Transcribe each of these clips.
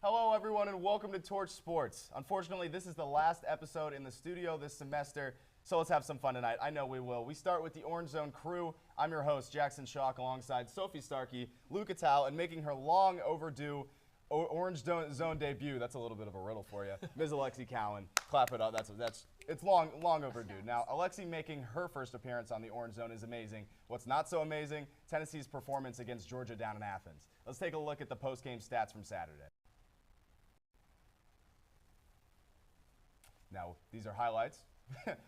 Hello, everyone, and welcome to Torch Sports. Unfortunately, this is the last episode in the studio this semester, so let's have some fun tonight. I know we will. We start with the Orange Zone crew. I'm your host, Jackson Schock, alongside Sophie Starkey, Luca Tal, and making her long overdue Orange Zone debut. That's a little bit of a riddle for you. Ms. Alexi Cowan. Clap it up. It's long overdue. Now, Alexi making her first appearance on the Orange Zone is amazing. What's not so amazing? Tennessee's performance against Georgia down in Athens. Let's take a look at the post-game stats from Saturday. Now, these are highlights.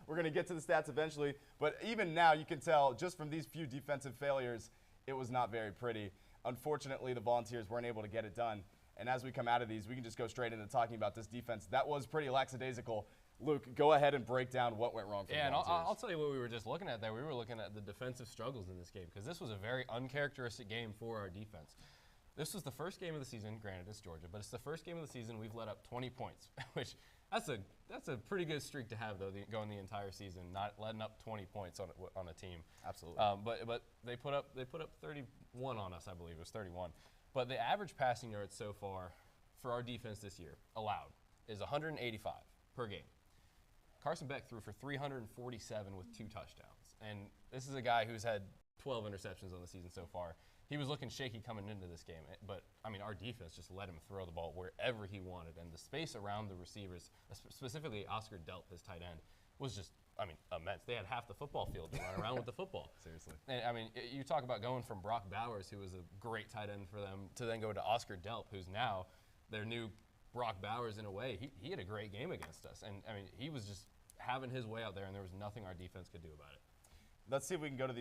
We're going to get to the stats eventually, but even now you can tell just from these few defensive failures, it was not very pretty. Unfortunately, the Volunteers weren't able to get it done, and as we come out of these, we can just go straight into talking about this defense. That was pretty lackadaisical. Luke, go ahead and break down what went wrong for the Volunteers. Yeah, and I'll tell you what we were just looking at there. We were looking at the defensive struggles in this game because this was a very uncharacteristic game for our defense. This was the first game of the season, granted it's Georgia, but it's the first game of the season we've let up 20 points, which that's a pretty good streak to have, though, going the entire season, not letting up 20 points on a team. Absolutely. But they put up 31 on us, I believe it was 31. But the average passing yards so far for our defense this year allowed is 185 per game. Carson Beck threw for 347 with 2 touchdowns, and this is a guy who's had 12 interceptions on the season so far. He was looking shaky coming into this game, but, I mean, our defense just let him throw the ball wherever he wanted, and the space around the receivers, specifically Oscar Delp, his tight end, was just, I mean, immense. They had half the football field to run around with the football. Seriously. And, I mean, you talk about going from Brock Bowers, who was a great tight end for them, to then go to Oscar Delp, who's now their new Brock Bowers in a way. He had a great game against us, and, I mean, he was just having his way out there, and there was nothing our defense could do about it. Let's see if we can go to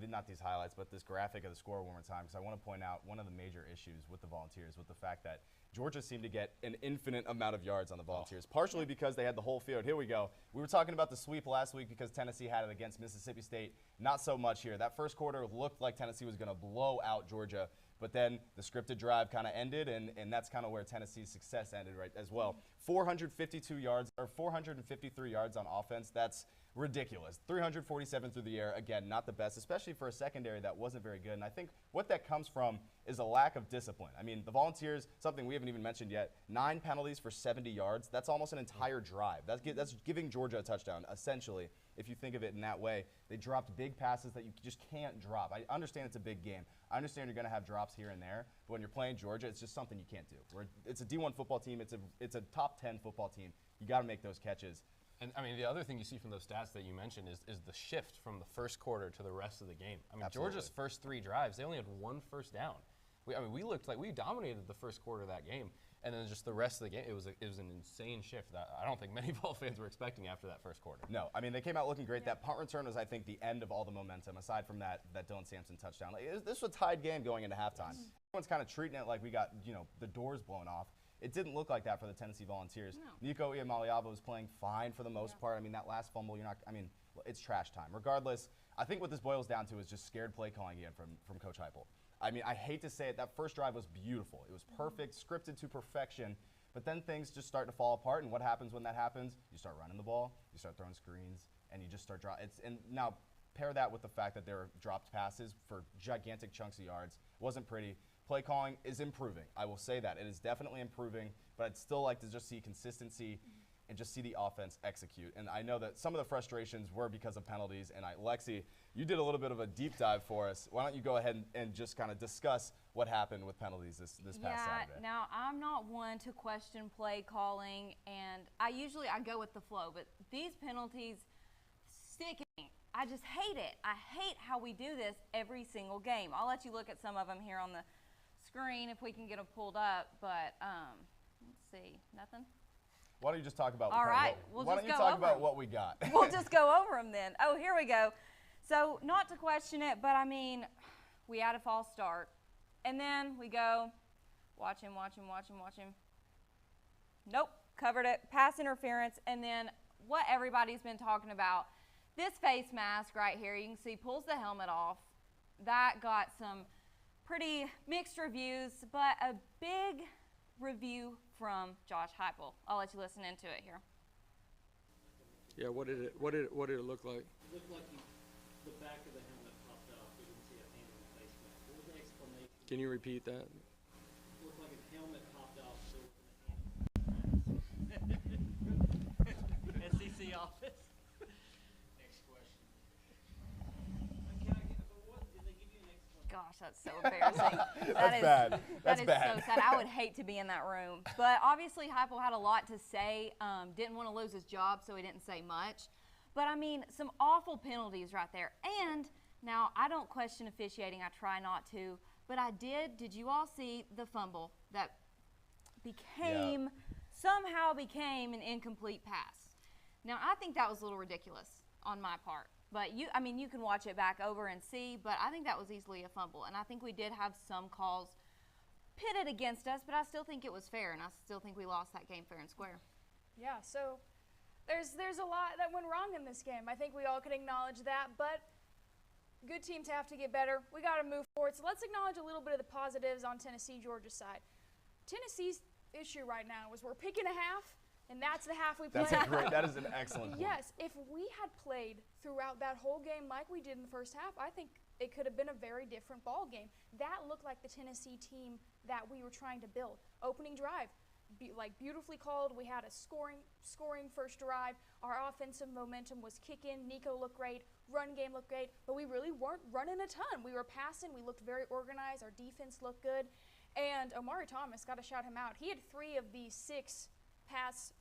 not these highlights, but this graphic of the score one more time, because I want to point out one of the major issues with the Volunteers with the fact that Georgia seemed to get an infinite amount of yards on the Volunteers, partially because they had the whole field. Here we go. We were talking about the sweep last week because Tennessee had it against Mississippi State. Not so much here. That first quarter looked like Tennessee was going to blow out Georgia, but then the scripted drive kind of ended, and that's kind of where Tennessee's success ended right as well. 452 yards, or 453 yards on offense. That's ridiculous. 347 through the air. Again, not the best, especially for a secondary that wasn't very good. And I think what that comes from is a lack of discipline. I mean, the Volunteers, something we haven't even mentioned yet, 9 penalties for 70 yards. That's almost an entire drive. That's giving Georgia a touchdown, essentially, if you think of it in that way. They dropped big passes that you just can't drop. I understand it's a big game. I understand you're going to have drops here and there, but when you're playing Georgia, it's just something you can't do. It's a D1 football team. It's a top 10 football team. You got to make those catches. And, I mean, the other thing you see from those stats that you mentioned is the shift from the first quarter to the rest of the game. I mean, Absolutely. Georgia's first 3 drives, they only had 1 first down. We looked like we dominated the first quarter of that game, and then just the rest of the game, it was an insane shift that I don't think many ball fans were expecting after that first quarter. No, I mean, they came out looking great. That punt return was, I think, the end of all the momentum, aside from that Dylan Sampson touchdown. This was a tied game going into halftime. Yes. Everyone's kind of treating it like we got, the doors blown off. It didn't look like that for the Tennessee Volunteers. No. Nico Iamaleava was playing fine for the most part. I mean, that last fumble, it's trash time. Regardless, I think what this boils down to is just scared play calling again from Coach Heupel. I mean, I hate to say it, that first drive was beautiful. It was perfect, scripted to perfection, but then things just start to fall apart, and what happens when that happens? You start running the ball, you start throwing screens, and you just start and now pair that with the fact that there are dropped passes for gigantic chunks of yards. It wasn't pretty. Play calling is improving. I will say that. It is definitely improving, but I'd still like to just see consistency and just see the offense execute. And I know that some of the frustrations were because of penalties, and Lexi, you did a little bit of a deep dive for us. Why don't you go ahead and just kind of discuss what happened with penalties this past Saturday? Yeah, now I'm not one to question play calling, and I go with the flow, but these penalties stick in me. I just hate it. I hate how we do this every single game. I'll let you look at some of them here on the screen if we can get them pulled up, but let's see, nothing? Why don't you just talk about All right, we'll why just don't you go talk over about them. what we got? We'll just go over them then. Oh, here we go. So not to question it, but I mean, we had a false start, and then we go, watch him. Nope, covered it, pass interference, and then what everybody's been talking about. This face mask right here, you can see pulls the helmet off. That got some pretty mixed reviews, but a big review from Josh Heupel. I'll let you listen into it here. Yeah, what did it look like? It looked like the back of the helmet popped off. We didn't see a hand on the face mask. What was the explanation? Can you repeat that? It looked like a helmet popped off. So SEC office. Next question. Did they give you an explanation? Gosh, that's so embarrassing. That's bad. That's That is bad. so sad. I would hate to be in that room. But obviously, Heupel had a lot to say. Didn't want to lose his job, so he didn't say much. But I mean, some awful penalties right there. And now I don't question officiating. I try not to. But I did. Did you all see the fumble that somehow became an incomplete pass? Now, I think that was a little ridiculous on my part. But you can watch it back over and see, but I think that was easily a fumble. And I think we did have some calls pitted against us, but I still think it was fair, and I still think we lost that game fair and square. Yeah, so there's a lot that went wrong in this game. I think we all can acknowledge that, but good teams have to get better. We got to move forward. So let's acknowledge a little bit of the positives on Tennessee-Georgia side. Tennessee's issue right now is we're picking a half, and that's the half we played. That is an excellent point. Yes, if we had played throughout that whole game like we did in the first half, I think it could have been a very different ball game. That looked like the Tennessee team that we were trying to build. Opening drive, beautifully called. We had a scoring first drive. Our offensive momentum was kicking. Nico looked great. Run game looked great. But we really weren't running a ton. We were passing. We looked very organized. Our defense looked good. And Omari Thomas, got to shout him out. He had 3 of the 6 pass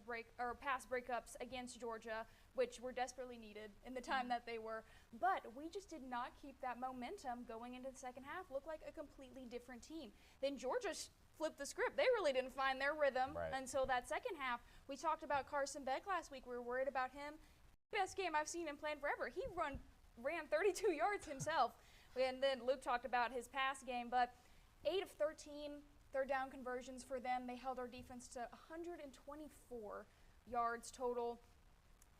breakups against Georgia, which were desperately needed in the time that they were. But we just did not keep that momentum going into the second half. Looked like a completely different team. Then Georgia flipped the script. They really didn't find their rhythm until that second half. We talked about Carson Beck last week. We were worried about him. Best game I've seen him playing forever. He ran 32 yards himself. And then Luke talked about his pass game. But 8 of 13 third down conversions for them. They held our defense to 124 yards total.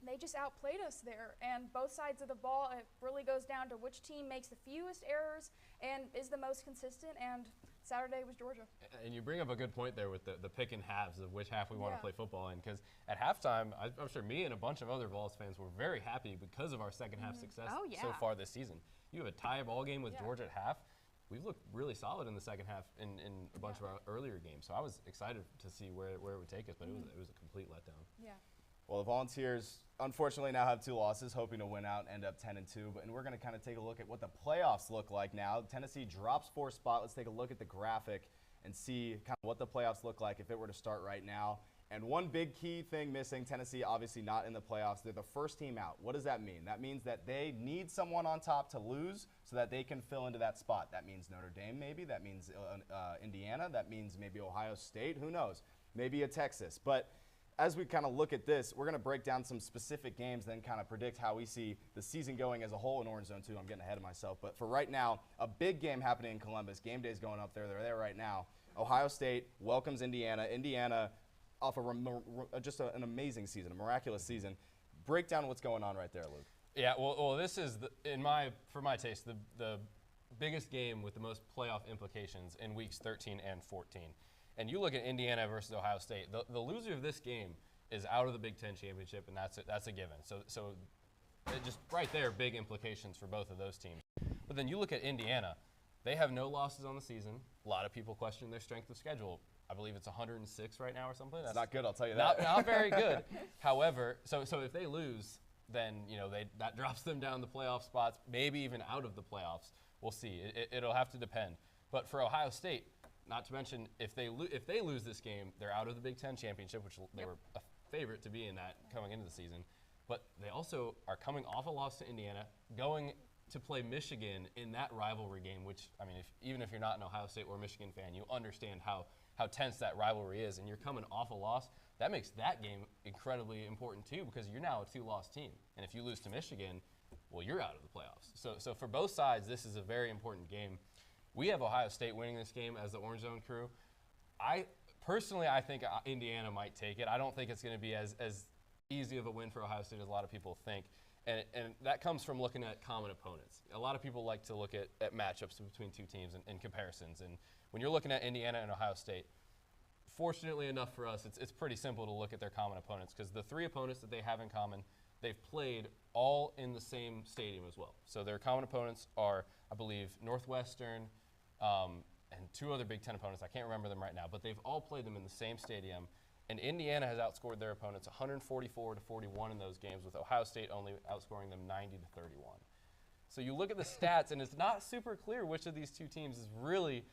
They just outplayed us there. And both sides of the ball, it really goes down to which team makes the fewest errors and is the most consistent. And Saturday was Georgia. And you bring up a good point there with the pick and halves of which half we want to play football in. Because at halftime, I'm sure me and a bunch of other Vols fans were very happy because of our second half success so far this season. You have a tie ball game with Georgia at half. We've looked really solid in the second half in a bunch of our earlier games. So I was excited to see where it would take us, but it was a complete letdown. Yeah. Well, the Volunteers unfortunately now have 2 losses, hoping to win out and end up 10-2. And we're going to kind of take a look at what the playoffs look like now. Tennessee drops 4 spot. Let's take a look at the graphic and see kind of what the playoffs look like if it were to start right now. And one big key thing missing, Tennessee obviously not in the playoffs. They're the first team out. What does that mean? That means that they need someone on top to lose so that they can fill into that spot. That means Notre Dame maybe. That means Indiana. That means maybe Ohio State. Who knows? Maybe a Texas. But as we kind of look at this, we're going to break down some specific games, then kind of predict how we see the season going as a whole in Orange Zone 2. I'm getting ahead of myself. But for right now, a big game happening in Columbus. Game day's going up there. They're there right now. Ohio State welcomes Indiana. Indiana off just an amazing season, a miraculous season. Break down what's going on right there, Luke. Yeah, well, this is for my taste the biggest game with the most playoff implications in weeks 13 and 14. And you look at Indiana versus Ohio State. The loser of this game is out of the Big Ten championship, and that's a given. So just right there, big implications for both of those teams. But then you look at Indiana. They have no losses on the season. A lot of people question their strength of schedule. I believe it's 106 right now or something. That's not good, I'll tell you that. Not very good. However, so if they lose, then that drops them down the playoff spots, maybe even out of the playoffs. We'll see. It'll have to depend. But for Ohio State, not to mention if they lose this game, they're out of the Big Ten championship, which they were a favorite to be in that coming into the season. But they also are coming off a loss to Indiana, going to play Michigan in that rivalry game, which, I mean, even if you're not an Ohio State or Michigan fan, you understand how tense that rivalry is, and you're coming off a loss. That makes that game incredibly important too, because you're now a 2-loss team. And if you lose to Michigan, well, you're out of the playoffs. So for both sides, this is a very important game. We have Ohio State winning this game as the Orange Zone crew. I think Indiana might take it. I don't think it's going to be as easy of a win for Ohio State as a lot of people think. And that comes from looking at common opponents. A lot of people like to look at matchups between two teams and comparisons. And when you're looking at Indiana and Ohio State, fortunately enough for us, it's pretty simple to look at their common opponents because the three opponents that they have in common, they've played all in the same stadium as well. So their common opponents are, I believe, Northwestern and two other Big Ten opponents. I can't remember them right now, but they've all played them in the same stadium. And Indiana has outscored their opponents 144-41 in those games, with Ohio State only outscoring them 90-31. So you look at the stats, and it's not super clear which of these two teams is really,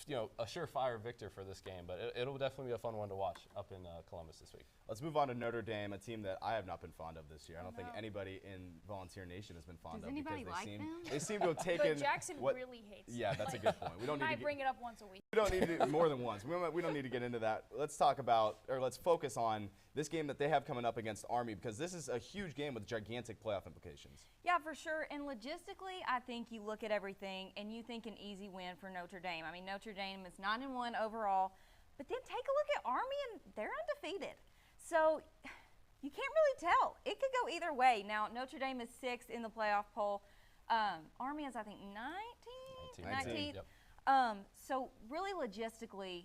a surefire victor for this game. But it'll definitely be a fun one to watch up in Columbus this week. Let's move on to Notre Dame, a team that I have not been fond of this year. I don't think anybody in Volunteer Nation has been fond Does of anybody because like they them? seem to have taken But Jackson what, really hates. Yeah, that's a good point. We don't need I to get, bring it up once a week. we don't need to more than once. We don't need to get into that. Let's talk about, or let's focus on this game that they have coming up against Army, because this is a huge game with gigantic playoff implications. Yeah, for sure. And logistically, I think you look at everything and you think an easy win for Notre Dame. I mean, Notre Dame is 9-1 overall, but then take a look at Army and they're undefeated. So you can't really tell. It could go either way. Now, Notre Dame is 6th in the playoff poll. Army is, I think, 19th. Yep. So really logistically,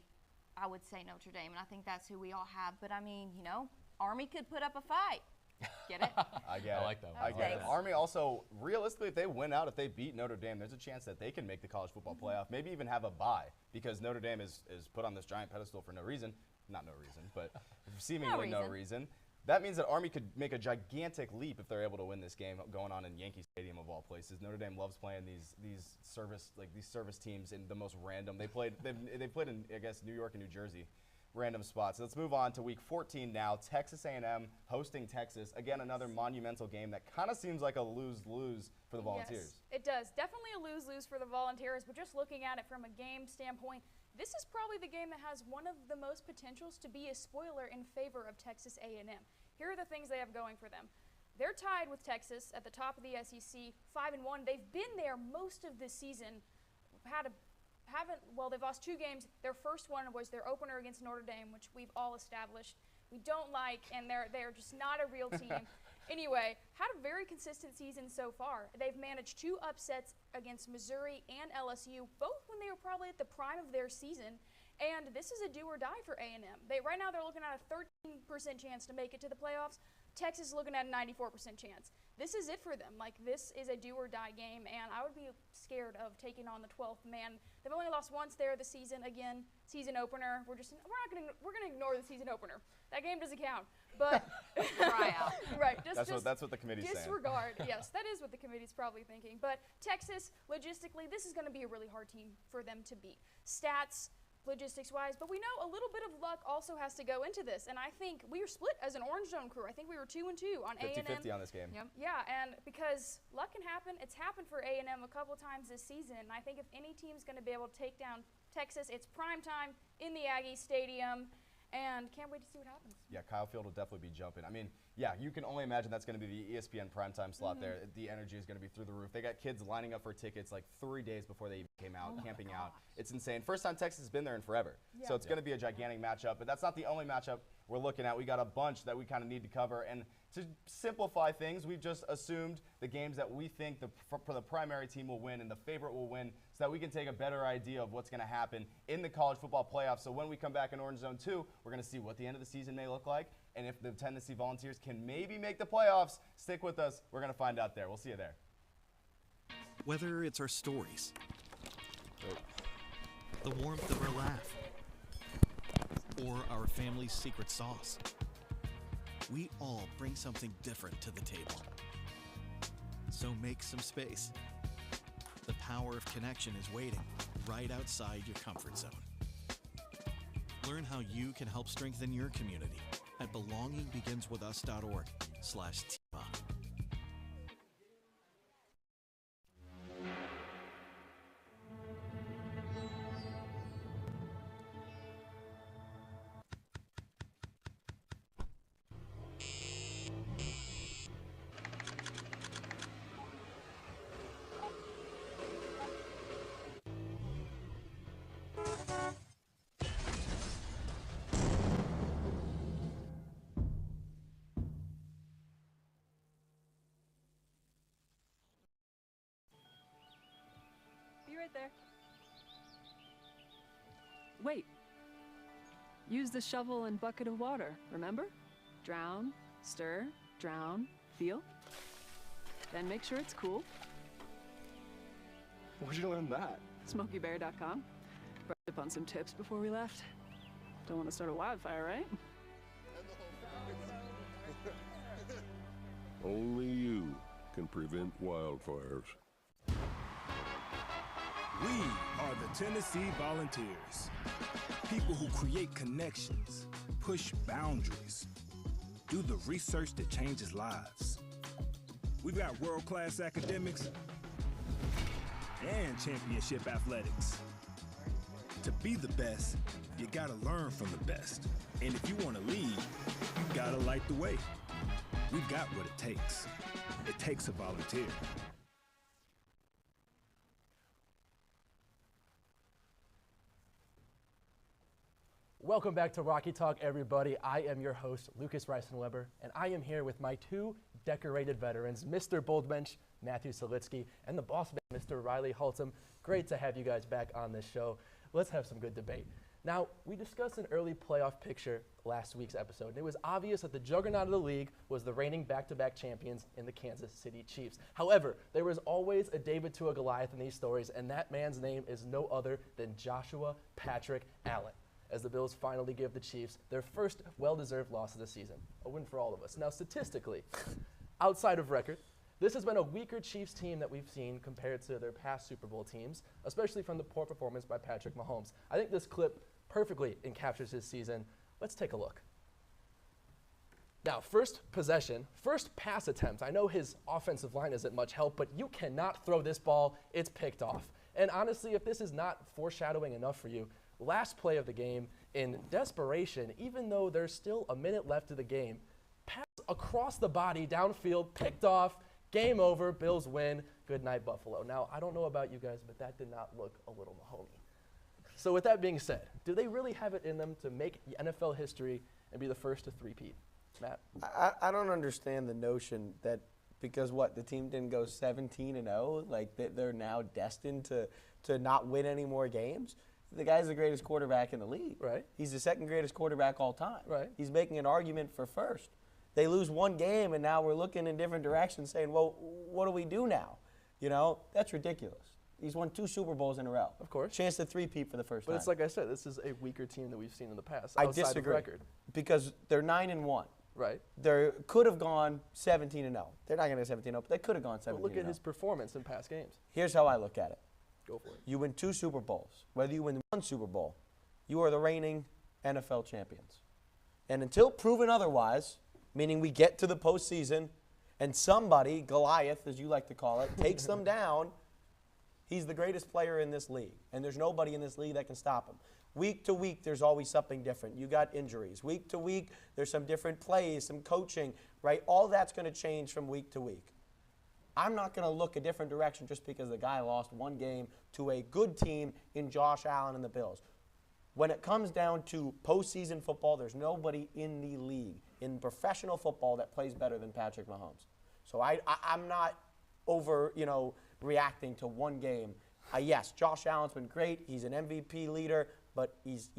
I would say Notre Dame, and I think that's who we all have. But I mean, Army could put up a fight. Get it? I get it. I like that one. I get it. Thanks. Army also, realistically, if they win out, if they beat Notre Dame, there's a chance that they can make the college football playoff, maybe even have a bye, because Notre Dame is put on this giant pedestal for no reason. Not no reason, but seemingly no reason. That means that Army could make a gigantic leap if they're able to win this game going on in Yankee Stadium of all places. Notre Dame loves playing these service teams in the most random. They played in, I guess, New York and New Jersey, random spots. Let's move on to week 14 now. Texas A&M hosting Texas. Again, another monumental game that kind of seems like a lose-lose for the Volunteers. Yes, it does. Definitely a lose-lose for the Volunteers, but just looking at it from a game standpoint, this is probably the game that has one of the most potentials to be a spoiler in favor of Texas A&M. Here are the things they have going for them. They're tied with Texas at the top of the SEC, 5-1. They've been there most of this season. They've lost 2 games. Their first one was their opener against Notre Dame, which we've all established we don't like, and they're just not a real team. Anyway, had a very consistent season so far. They've managed 2 upsets against Missouri and LSU, both when they were probably at the prime of their season. And this is a do or die for A&M. Right now they're looking at a 13% chance to make it to the playoffs. Texas is looking at a 94% chance. This is it for them. This is a do or die game, and I would be scared of taking on the 12th man. They've only lost once there this season. Again, season opener. We're gonna ignore the season opener. That game doesn't count. But Try out. right. That's what the committee's saying. Disregard. Yes, that is what the committee's probably thinking. But Texas, logistically, this is going to be a really hard team for them to beat. Stats, logistics-wise, but we know a little bit of luck also has to go into this. And I think we were split as an Orange Zone crew. I think we were 2-2 on A&M. 50-50 on this game. Yep. Yeah, and because luck can happen, it's happened for A&M a couple times this season. And I think if any team's going to be able to take down Texas, it's prime time in the Aggie Stadium. And can't wait to see what happens. Yeah, Kyle Field will definitely be jumping. I mean, yeah, you can only imagine that's going to be the ESPN primetime slot there. The energy is going to be through the roof. They got kids lining up for tickets 3 days before they even came out, camping out. It's insane. First time Texas has been there in forever. Yeah. So it's going to be a gigantic matchup. But that's not the only matchup we're looking at. We got a bunch that we kind of need to cover. And to simplify things, we've just assumed the games that we think for the primary team will win and the favorite will win, so that we can take a better idea of what's going to happen in the college football playoffs. So when we come back in Orange Zone 2, we're going to see what the end of the season may look like. And if the Tennessee Volunteers can maybe make the playoffs, stick with us. We're going to find out there. We'll see you there. Whether it's our stories, the warmth of our laugh, or our family's secret sauce, we all bring something different to the table. So make some space. The power of connection is waiting right outside your comfort zone. Learn how you can help strengthen your community at belongingbeginswithus.org/TIMA. right there. Wait. Use the shovel and bucket of water, remember? Drown, stir, drown, feel. Then make sure it's cool. Where'd you learn that? SmokeyBear.com. Brushed up on some tips before we left. Don't want to start a wildfire, right? Only you can prevent wildfires. We are the Tennessee Volunteers. People who create connections, push boundaries, do the research that changes lives. We've got world-class academics and championship athletics. To be the best, you gotta learn from the best. And if you wanna lead, you gotta light the way. We've got what it takes. It takes a volunteer. Welcome back to Rocky Talk, everybody. I am your host, Lucas Reisenweber, and I am here with my two decorated veterans, Mr. Boldbench, Matthew Solitsky, and the boss man, Mr. Riley Haltom. Great to have you guys back on this show. Let's have some good debate. Now, we discussed an early playoff picture last week's episode, and it was obvious that the juggernaut of the league was the reigning back-to-back champions in the Kansas City Chiefs. However, there was always a David to a Goliath in these stories, and that man's name is no other than Joshua Patrick Allen, as the Bills finally give the Chiefs their first well-deserved loss of the season. A win for all of us. Now, statistically, outside of record, this has been a weaker Chiefs team that we've seen compared to their past Super Bowl teams, especially from the poor performance by Patrick Mahomes. I think this clip perfectly encaptures his season. Let's take a look. Now, first possession, first pass attempt. I know his offensive line isn't much help, but you cannot throw this ball. It's picked off. And honestly, if this is not foreshadowing enough for you, last play of the game, in desperation, even though there's still a minute left of the game, pass across the body, downfield, picked off, game over, Bills win, good night Buffalo. Now, I don't know about you guys, but that did not look a little Mahomey. So with that being said, do they really have it in them to make NFL history and be the first to three-peat? Matt? I don't understand the notion that because the team didn't go 17-0, like they're now destined to not win any more games. The guy's the greatest quarterback in the league. Right. He's the second greatest quarterback all time. Right. He's making an argument for first. They lose one game, and now we're looking in different directions saying, well, what do we do now? You know, that's ridiculous. He's won 2 Super Bowls in a row. Of course. Chance to three-peat for the first time. But it's like I said, this is a weaker team that we've seen in the past. I outside disagree. Of record. Because they're 9-1. Right. They could have gone 17-0. They're not going to go 17-0, but they could have gone 17-0. But look at his performance in past games. Here's how I look at it. Go for it. You win 2 Super Bowls. Whether you win 1 Super Bowl, you are the reigning NFL champions. And until proven otherwise, meaning we get to the postseason and somebody, Goliath as you like to call it, takes them down, he's the greatest player in this league. And there's nobody in this league that can stop him. Week to week, there's always something different. You got injuries. Week to week, there's some different plays, some coaching, right? All that's going to change from week to week. I'm not going to look a different direction just because the guy lost one game to a good team in Josh Allen and the Bills. When it comes down to postseason football, there's nobody in the league, in professional football, that plays better than Patrick Mahomes. So I'm not reacting to one game. Yes, Josh Allen's been great. He's an MVP leader, but he's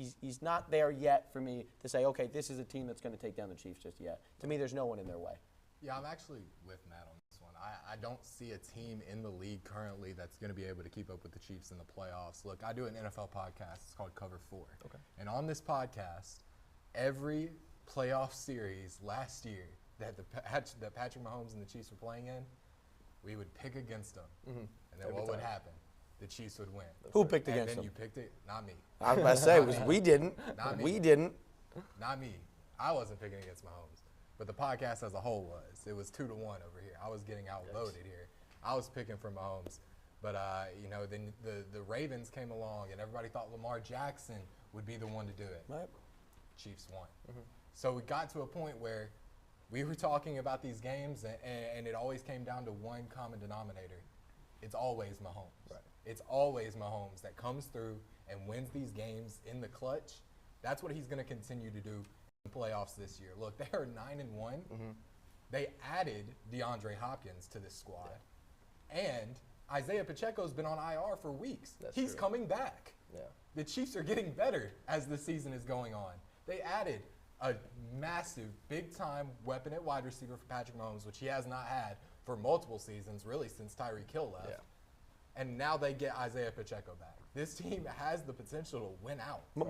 not there yet for me to say, okay, this is a team that's going to take down the Chiefs just yet. To me, there's no one in their way. Yeah, I'm actually with Matt on this one. I don't see a team in the league currently that's going to be able to keep up with the Chiefs in the playoffs. Look, I do an NFL podcast. It's called Cover 4. Okay. And on this podcast, every playoff series last year that Patrick Mahomes and the Chiefs were playing in, we would pick against them. Mm-hmm. And then what would happen? The Chiefs would win. Who picked against them? And then you picked it? Not me. I was about to say, we didn't. Not me. We didn't. Not me. I wasn't picking against Mahomes. But the podcast as a whole was. It was 2-1 over here. I was getting outvoted here. I was picking for Mahomes. But, then the Ravens came along, and everybody thought Lamar Jackson would be the one to do it. Right. Chiefs won. Mm-hmm. So we got to a point where we were talking about these games, and it always came down to one common denominator. It's always Mahomes. Right. It's always Mahomes that comes through and wins these games in the clutch. That's what he's going to continue to do in the playoffs this year. Look, they are 9-1. Mm-hmm. They added DeAndre Hopkins to this squad, and Isaiah Pacheco's been on IR for weeks. He's true. coming back. Yeah. The Chiefs are getting better as the season is going on. They added a massive, big-time weapon at wide receiver for Patrick Mahomes, which he has not had for multiple seasons, really, since Tyreek Hill left. Yeah. And now they get Isaiah Pacheco back. This team has the potential to win out. What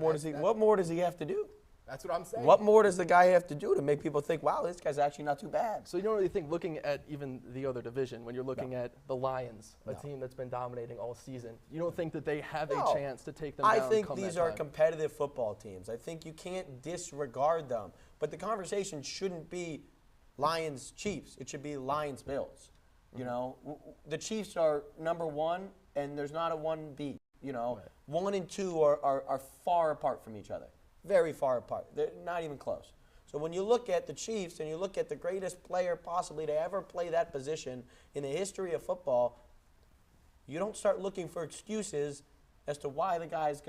more does he have to do? That's what I'm saying. What more does the guy have to do to make people think, wow, this guy's actually not too bad? So you don't really think, looking at even the other division, when you're looking at the Lions, a team that's been dominating all season, you don't think that they have a chance to take them down? I think come these that are time? competitive football teams. I think you can't disregard them. But the conversation shouldn't be Lions-Chiefs. It should be Lions-Bills. You know, the Chiefs are number one, and there's not a 1B. You know, 1 and 2 are far apart from each other. Very far apart. They're not even close. So when you look at the Chiefs and you look at the greatest player possibly to ever play that position in the history of football, you don't start looking for excuses as to why the guy's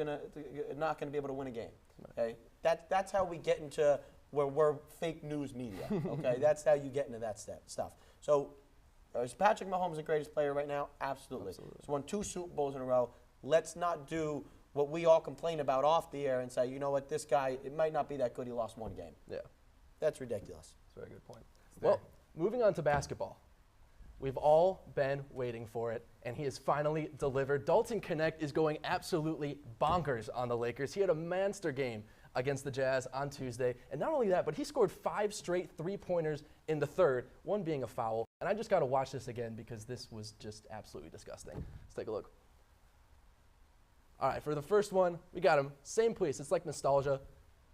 not gonna be able to win a game. Okay, that's how we get into where we're fake news media. Okay, that's how you get into that stuff. So is Patrick Mahomes the greatest player right now? Absolutely. He's won 2 Super Bowls in a row. Let's not do what we all complain about off the air and say, you know what, this guy, it might not be that good. He lost 1 game. Yeah. That's ridiculous. That's a very good point. Well, moving on to basketball. We've all been waiting for it, and he has finally delivered. Dalton Knecht is going absolutely bonkers on the Lakers. He had a monster game against the Jazz on Tuesday. And not only that, but he scored 5 straight three-pointers in the third, one being a foul. And I just got to watch this again because this was just absolutely disgusting. Let's take a look. All right, for the first one, we got him. Same place. It's like nostalgia.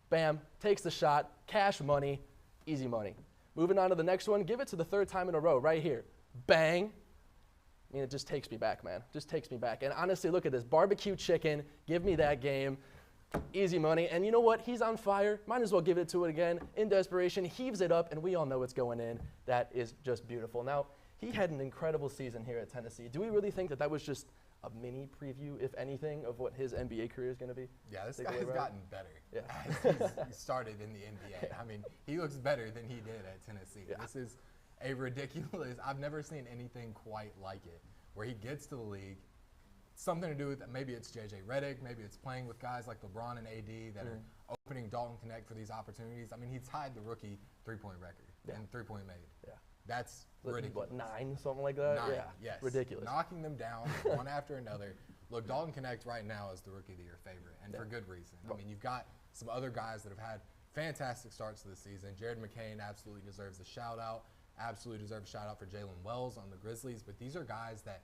Bam, takes the shot. Cash money. Easy money. Moving on to the next one. Give it to the 3rd time in a row right here. Bang. I mean, it just takes me back, man. Just takes me back. And honestly, look at this. Barbecue chicken. Give me that game. Easy money. And you know what? He's on fire. Might as well give it to it again. In desperation, heaves it up, and we all know what's going in. That is just beautiful. Now, he had an incredible season here at Tennessee. Do we really think that that was just a mini preview, if anything, of what his NBA career is going to be? Yeah, this guy has gotten better. Yeah. He started in the NBA. I mean, he looks better than he did at Tennessee. Yeah. This is a ridiculous, I've never seen anything quite like it, where he gets to the league, something to do with, maybe it's J.J. Redick, maybe it's playing with guys like LeBron and AD that are opening Dalton Knecht for these opportunities. I mean, he tied the rookie three-point record and three-point made. Yeah. That's ridiculous. What, 9, something like that? 9, yeah, yes. Ridiculous. Knocking them down one after another. Look, Dalton Knecht right now is the Rookie of the Year favorite, and for good reason. I mean, you've got some other guys that have had fantastic starts to the season. Jared McCain absolutely deserves a shout-out. Absolutely deserves a shout-out for Jalen Wells on the Grizzlies. But these are guys that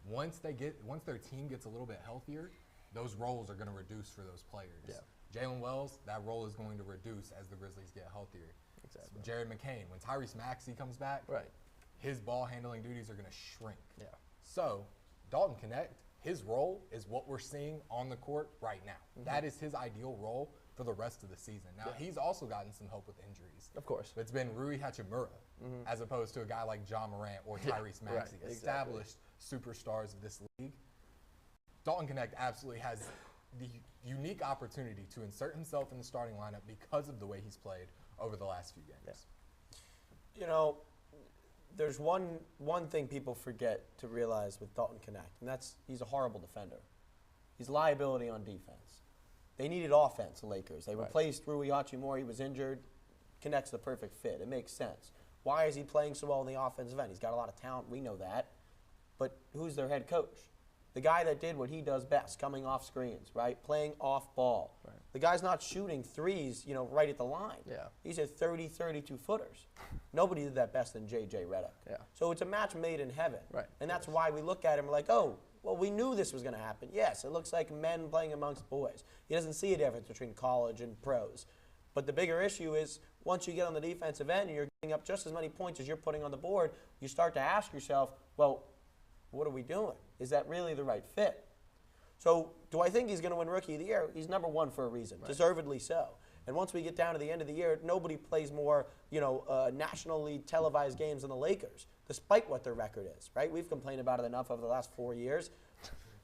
once their team gets a little bit healthier, those roles are going to reduce for those players. Yeah. Jalen Wells, that role is going to reduce as the Grizzlies get healthier. Exactly. Jared McCain, when Tyrese Maxey comes back, his ball handling duties are going to shrink. Yeah. So Dalton Knecht, his role is what we're seeing on the court right now. That is his ideal role for the rest of the season. Now, he's also gotten some help with injuries. Of course. But it's been Rui Hachimura as opposed to a guy like John Morant or Tyrese Maxey, established superstars of this league. Dalton Knecht absolutely has the unique opportunity to insert himself in the starting lineup because of the way he's played over the last few games. You know, there's one thing people forget to realize with Dalton Knecht, and that's he's a horrible defender. He's a liability on defense. They needed offense, the Lakers. They replaced Rui Hachimura. He was injured. Knecht's the perfect fit. It makes sense. Why is he playing so well in the offensive end? He's got a lot of talent. We know that. But who's their head coach? The guy that did what he does best, coming off screens, right? Playing off ball. Right. The guy's not shooting threes, you know, right at the line. Yeah. He's at 30, 32 footers. Nobody did that best than J.J. Redick. Yeah. So it's a match made in heaven. Right. And that's why we look at him like, oh, well, we knew this was going to happen. Yes, it looks like men playing amongst boys. He doesn't see a difference between college and pros. But the bigger issue is once you get on the defensive end and you're getting up just as many points as you're putting on the board, you start to ask yourself, well, what are we doing? Is that really the right fit? So do I think he's going to win Rookie of the Year? He's number one for a reason, deservedly so. And once we get down to the end of the year, nobody plays more, nationally televised games than the Lakers, despite what their record is, right? We've complained about it enough over the last 4 years.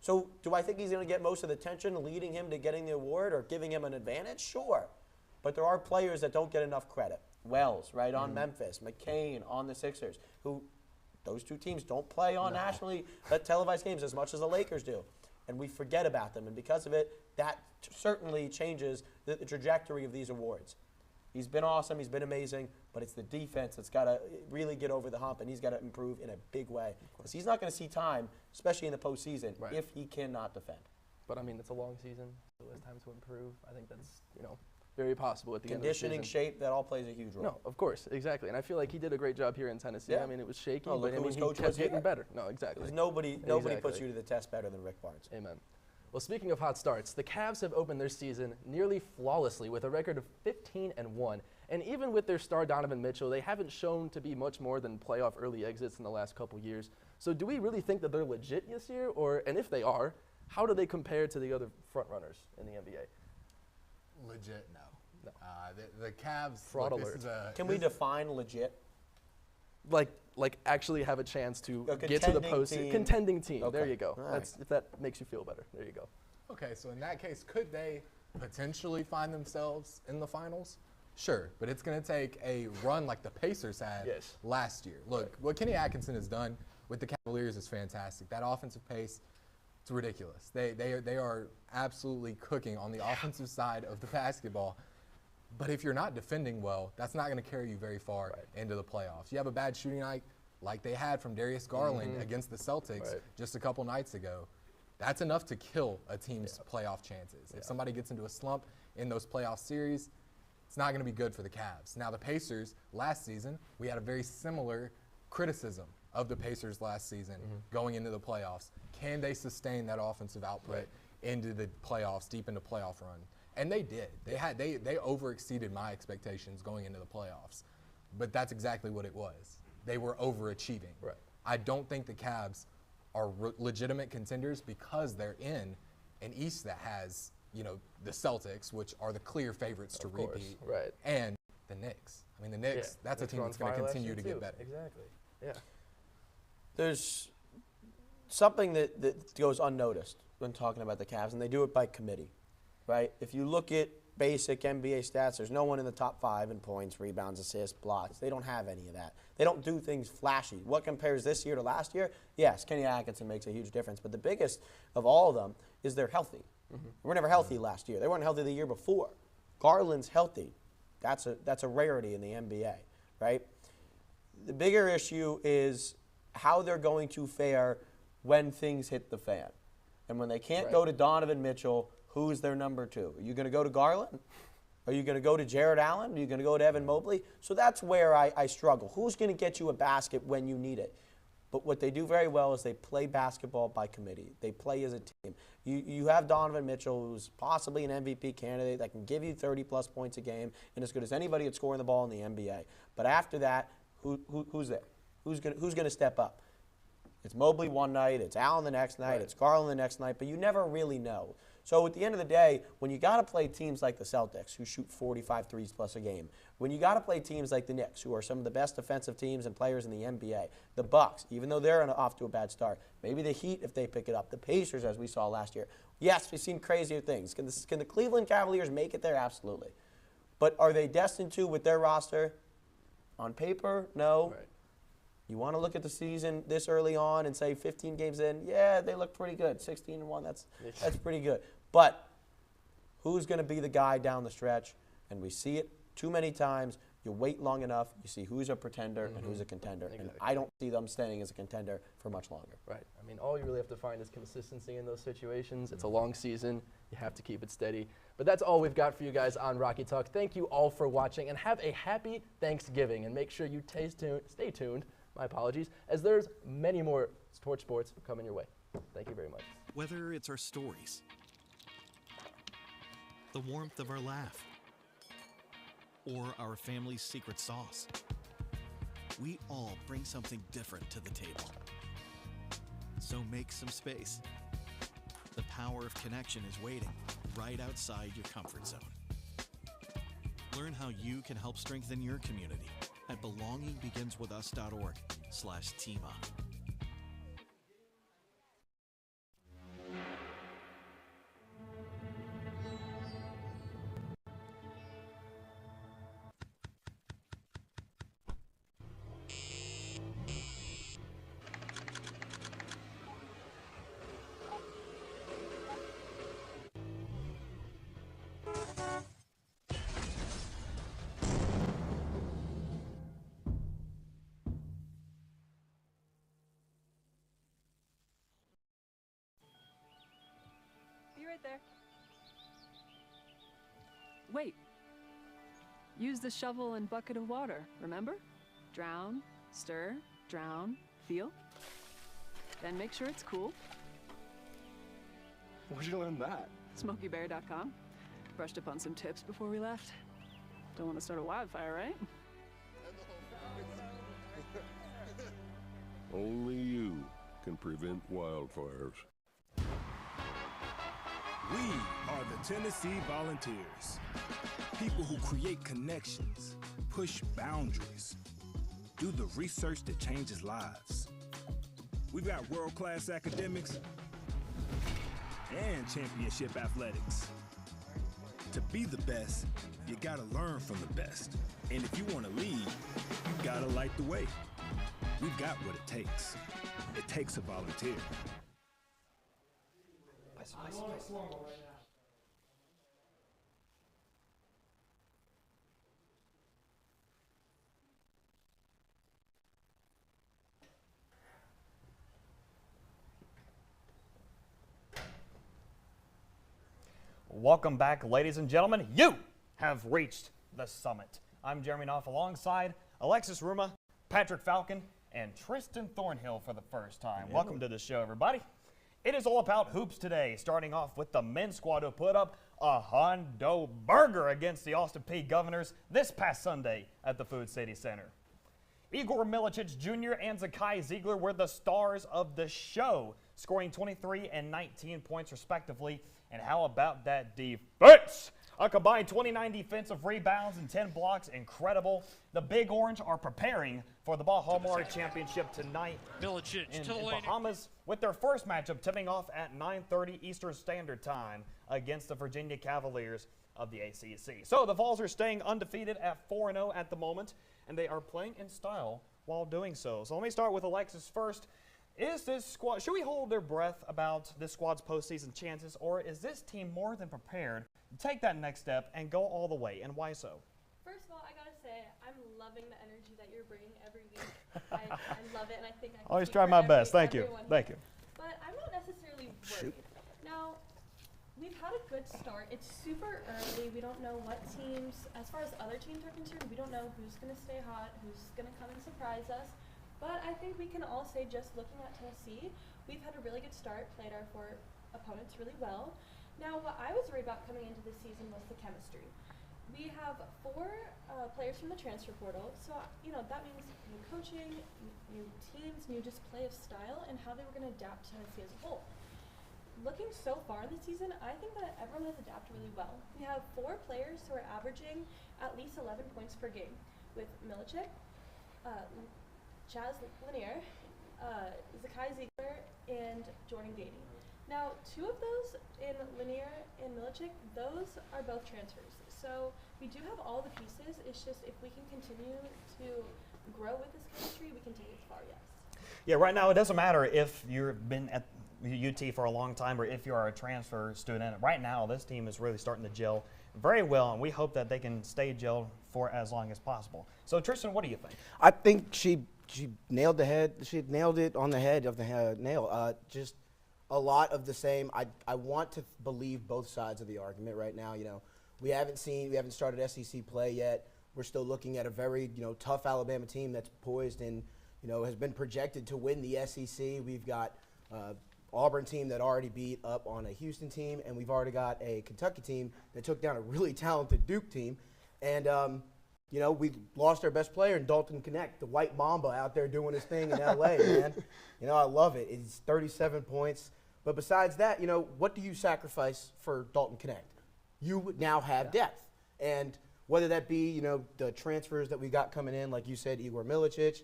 So do I think he's going to get most of the attention, leading him to getting the award or giving him an advantage? Sure. But there are players that don't get enough credit. Wells, right, on Memphis. McCain on the Sixers, who Those two teams don't play on nationally televised games as much as the Lakers do. And we forget about them. And because of it, that certainly changes the trajectory of these awards. He's been awesome. He's been amazing. But it's the defense that's got to really get over the hump, and he's got to improve in a big way. Because he's not going to see time, especially in the postseason, if he cannot defend. But, I mean, it's a long season, so there's time to improve. I think that's, very possible at the end of the season. Conditioning, shape, that all plays a huge role. No, of course, exactly. And I feel like he did a great job here in Tennessee. Yeah. I mean, it was shaky, Oh, look but who his he coach kept was. getting better. No, exactly. Because nobody puts you to the test better than Rick Barnes. Amen. Well, speaking of hot starts, the Cavs have opened their season nearly flawlessly with a record of 15-1. And even with their star Donovan Mitchell, they haven't shown to be much more than playoff early exits in the last couple years. So do we really think that they're legit this year? And if they are, how do they compare to the other frontrunners in the NBA? Legit, no. The Cavs. Fraud look, alert. Can we define legit? Like actually have a chance to A get to the contending post team. contending team. Okay. There you go. All That's if that makes you feel better. There you go. Okay, so in that case, could they potentially find themselves in the finals? Sure, but it's going to take a run like the Pacers had last year. Look, what Kenny Atkinson has done with the Cavaliers is fantastic. That offensive pace, it's ridiculous. They are absolutely cooking on the offensive side of the basketball. But if you're not defending well, that's not going to carry you very far into the playoffs. You have a bad shooting night like they had from Darius Garland against the Celtics just a couple nights ago. That's enough to kill a team's playoff chances. If somebody gets into a slump in those playoff series, it's not going to be good for the Cavs. Now, the Pacers, last season, we had a very similar criticism of the Pacers last season going into the playoffs. Can they sustain that offensive output into the playoffs, deep into playoff run? And they did. They overexceeded my expectations going into the playoffs. But that's exactly what it was. They were overachieving. Right. I don't think the Cavs are legitimate contenders because they're in an East that has, the Celtics, which are the clear favorites to repeat, and the Knicks. I mean, the Knicks, that's a team that's going to continue to get better. Exactly. Yeah. There's something that goes unnoticed when talking about the Cavs, and they do it by committee, right? If you look at basic NBA stats, there's no one in the top 5 in points, rebounds, assists, blocks. They don't have any of that. They don't do things flashy. What compares this year to last year? Yes, Kenny Atkinson makes a huge difference, but the biggest of all of them is they're healthy. They were never healthy last year. They weren't healthy the year before. Garland's healthy. That's a rarity in the NBA, right? The bigger issue is how they're going to fare when things hit the fan. And when they can't go to Donovan Mitchell, who's their number 2? Are you going to go to Garland? Are you going to go to Jared Allen? Are you going to go to Evan Mobley? So that's where I struggle. Who's going to get you a basket when you need it? But what they do very well is they play basketball by committee. They play as a team. You have Donovan Mitchell, who's possibly an MVP candidate that can give you 30-plus points a game and as good as anybody at scoring the ball in the NBA. But after that, who's there? Who's going to step up? It's Mobley one night, it's Allen the next night, it's Garland the next night, but you never really know. So at the end of the day, when you got to play teams like the Celtics, who shoot 45 threes plus a game, when you got to play teams like the Knicks, who are some of the best defensive teams and players in the NBA, the Bucks, even though they're off to a bad start, maybe the Heat if they pick it up, the Pacers as we saw last year. Yes, we've seen crazier things. Can the Cleveland Cavaliers make it there? Absolutely. But are they destined to with their roster? On paper, no. Right. You want to look at the season this early on and say 15 games in, yeah, they look pretty good. 16-1, that's pretty good. But who's going to be the guy down the stretch? And we see it too many times. You wait long enough, you see who's a pretender and who's a contender. Exactly. And I don't see them staying as a contender for much longer. Right. I mean, all you really have to find is consistency in those situations. It's a long season. You have to keep it steady. But that's all we've got for you guys on Rocky Talk. Thank you all for watching, and have a happy Thanksgiving. And make sure you stay tuned, my apologies, as there's many more sports coming your way. Thank you very much. Whether it's our stories, the warmth of our laugh, or our family's secret sauce, we all bring something different to the table. So make some space. The power of connection is waiting right outside your comfort zone. Learn how you can help strengthen your community at belongingbeginswithus.org/teamup. right there. Wait. Use the shovel and bucket of water, remember? Drown, stir, drown, feel. Then make sure it's cool. Where'd you learn that? SmokeyBear.com. Brushed up on some tips before we left. Don't want to start a wildfire, right? Only you can prevent wildfires. We are the Tennessee Volunteers. People who create connections, push boundaries, do the research that changes lives. We've got world-class academics and championship athletics. To be the best, you gotta learn from the best. And if you wanna lead, you gotta light the way. We've got what it takes. It takes a volunteer. Welcome back, ladies and gentlemen. You have reached the summit. I'm Jeremy Knopf alongside Alexis Ruma, Patrick Falcon, and Tristan Thornhill for the first time. Welcome to the show, everybody. It is all about hoops today, starting off with the men's squad who put up a Hondo burger against the Austin Peay Governors this past Sunday at the Food City Center. Igor Milicic Jr. and Zakai Ziegler were the stars of the show, scoring 23 and 19 points respectively. And how about that defense? A combined 29 defensive rebounds and 10 blocks. Incredible. The Big Orange are preparing for the Baja Mar Championship tonight in Bahamas, with their first matchup tipping off at 9:30 Eastern Standard Time against the Virginia Cavaliers of the ACC. So the Vols are staying undefeated at 4-0 at the moment, and they are playing in style while doing so. So let me start with Alexis first. Is this squad, should we hold their breath about this squad's postseason chances, or is this team more than prepared to take that next step and go all the way, and why so? First of all, I gotta say, I'm loving the energy that you're bringing every week. I love it, and I think I can Always speak try for my best. Thank you. everyone Thank here. you. But I'm not necessarily worried. Now, we've had a good start. It's super early. We don't know what teams, as far as other teams are concerned, we don't know who's going to stay hot, who's going to come and surprise us. But I think we can all say, just looking at Tennessee, we've had a really good start, played our four opponents really well. Now, what I was worried about coming into this season was the chemistry. We have 4 players from the transfer portal, so that means new coaching, new teams, new just play of style, and how they were going to adapt to Tennessee as a whole. Looking so far this season, I think that everyone has adapted really well. We have 4 players who are averaging at least 11 points per game, with Milicic, Chaz Lanier, Zakai Ziegler, and Jordan Gady. Now, 2 of those, in Lanier and Milicic, those are both transfers. So we do have all the pieces. It's just if we can continue to grow with this chemistry, we can take it far, yes. Yeah, right now it doesn't matter if you've been at UT for a long time or if you're a transfer student. Right now, this team is really starting to gel very well, and we hope that they can stay gelled for as long as possible. So, Tristan, what do you think? I think she nailed the head. She nailed it on the head of the nail. Just a lot of the same. I want to believe both sides of the argument right now. We haven't started SEC play yet. We're still looking at a very tough Alabama team that's poised and has been projected to win the SEC. We've got Auburn team that already beat up on a Houston team, and we've already got a Kentucky team that took down a really talented Duke team. And we lost our best player in Dalton Connect, the white mamba out there doing his thing in LA, man. I love it. It's 37 points. But besides that, what do you sacrifice for Dalton Connect? You now have depth. And whether that be, the transfers that we got coming in, like you said, Igor Milicic,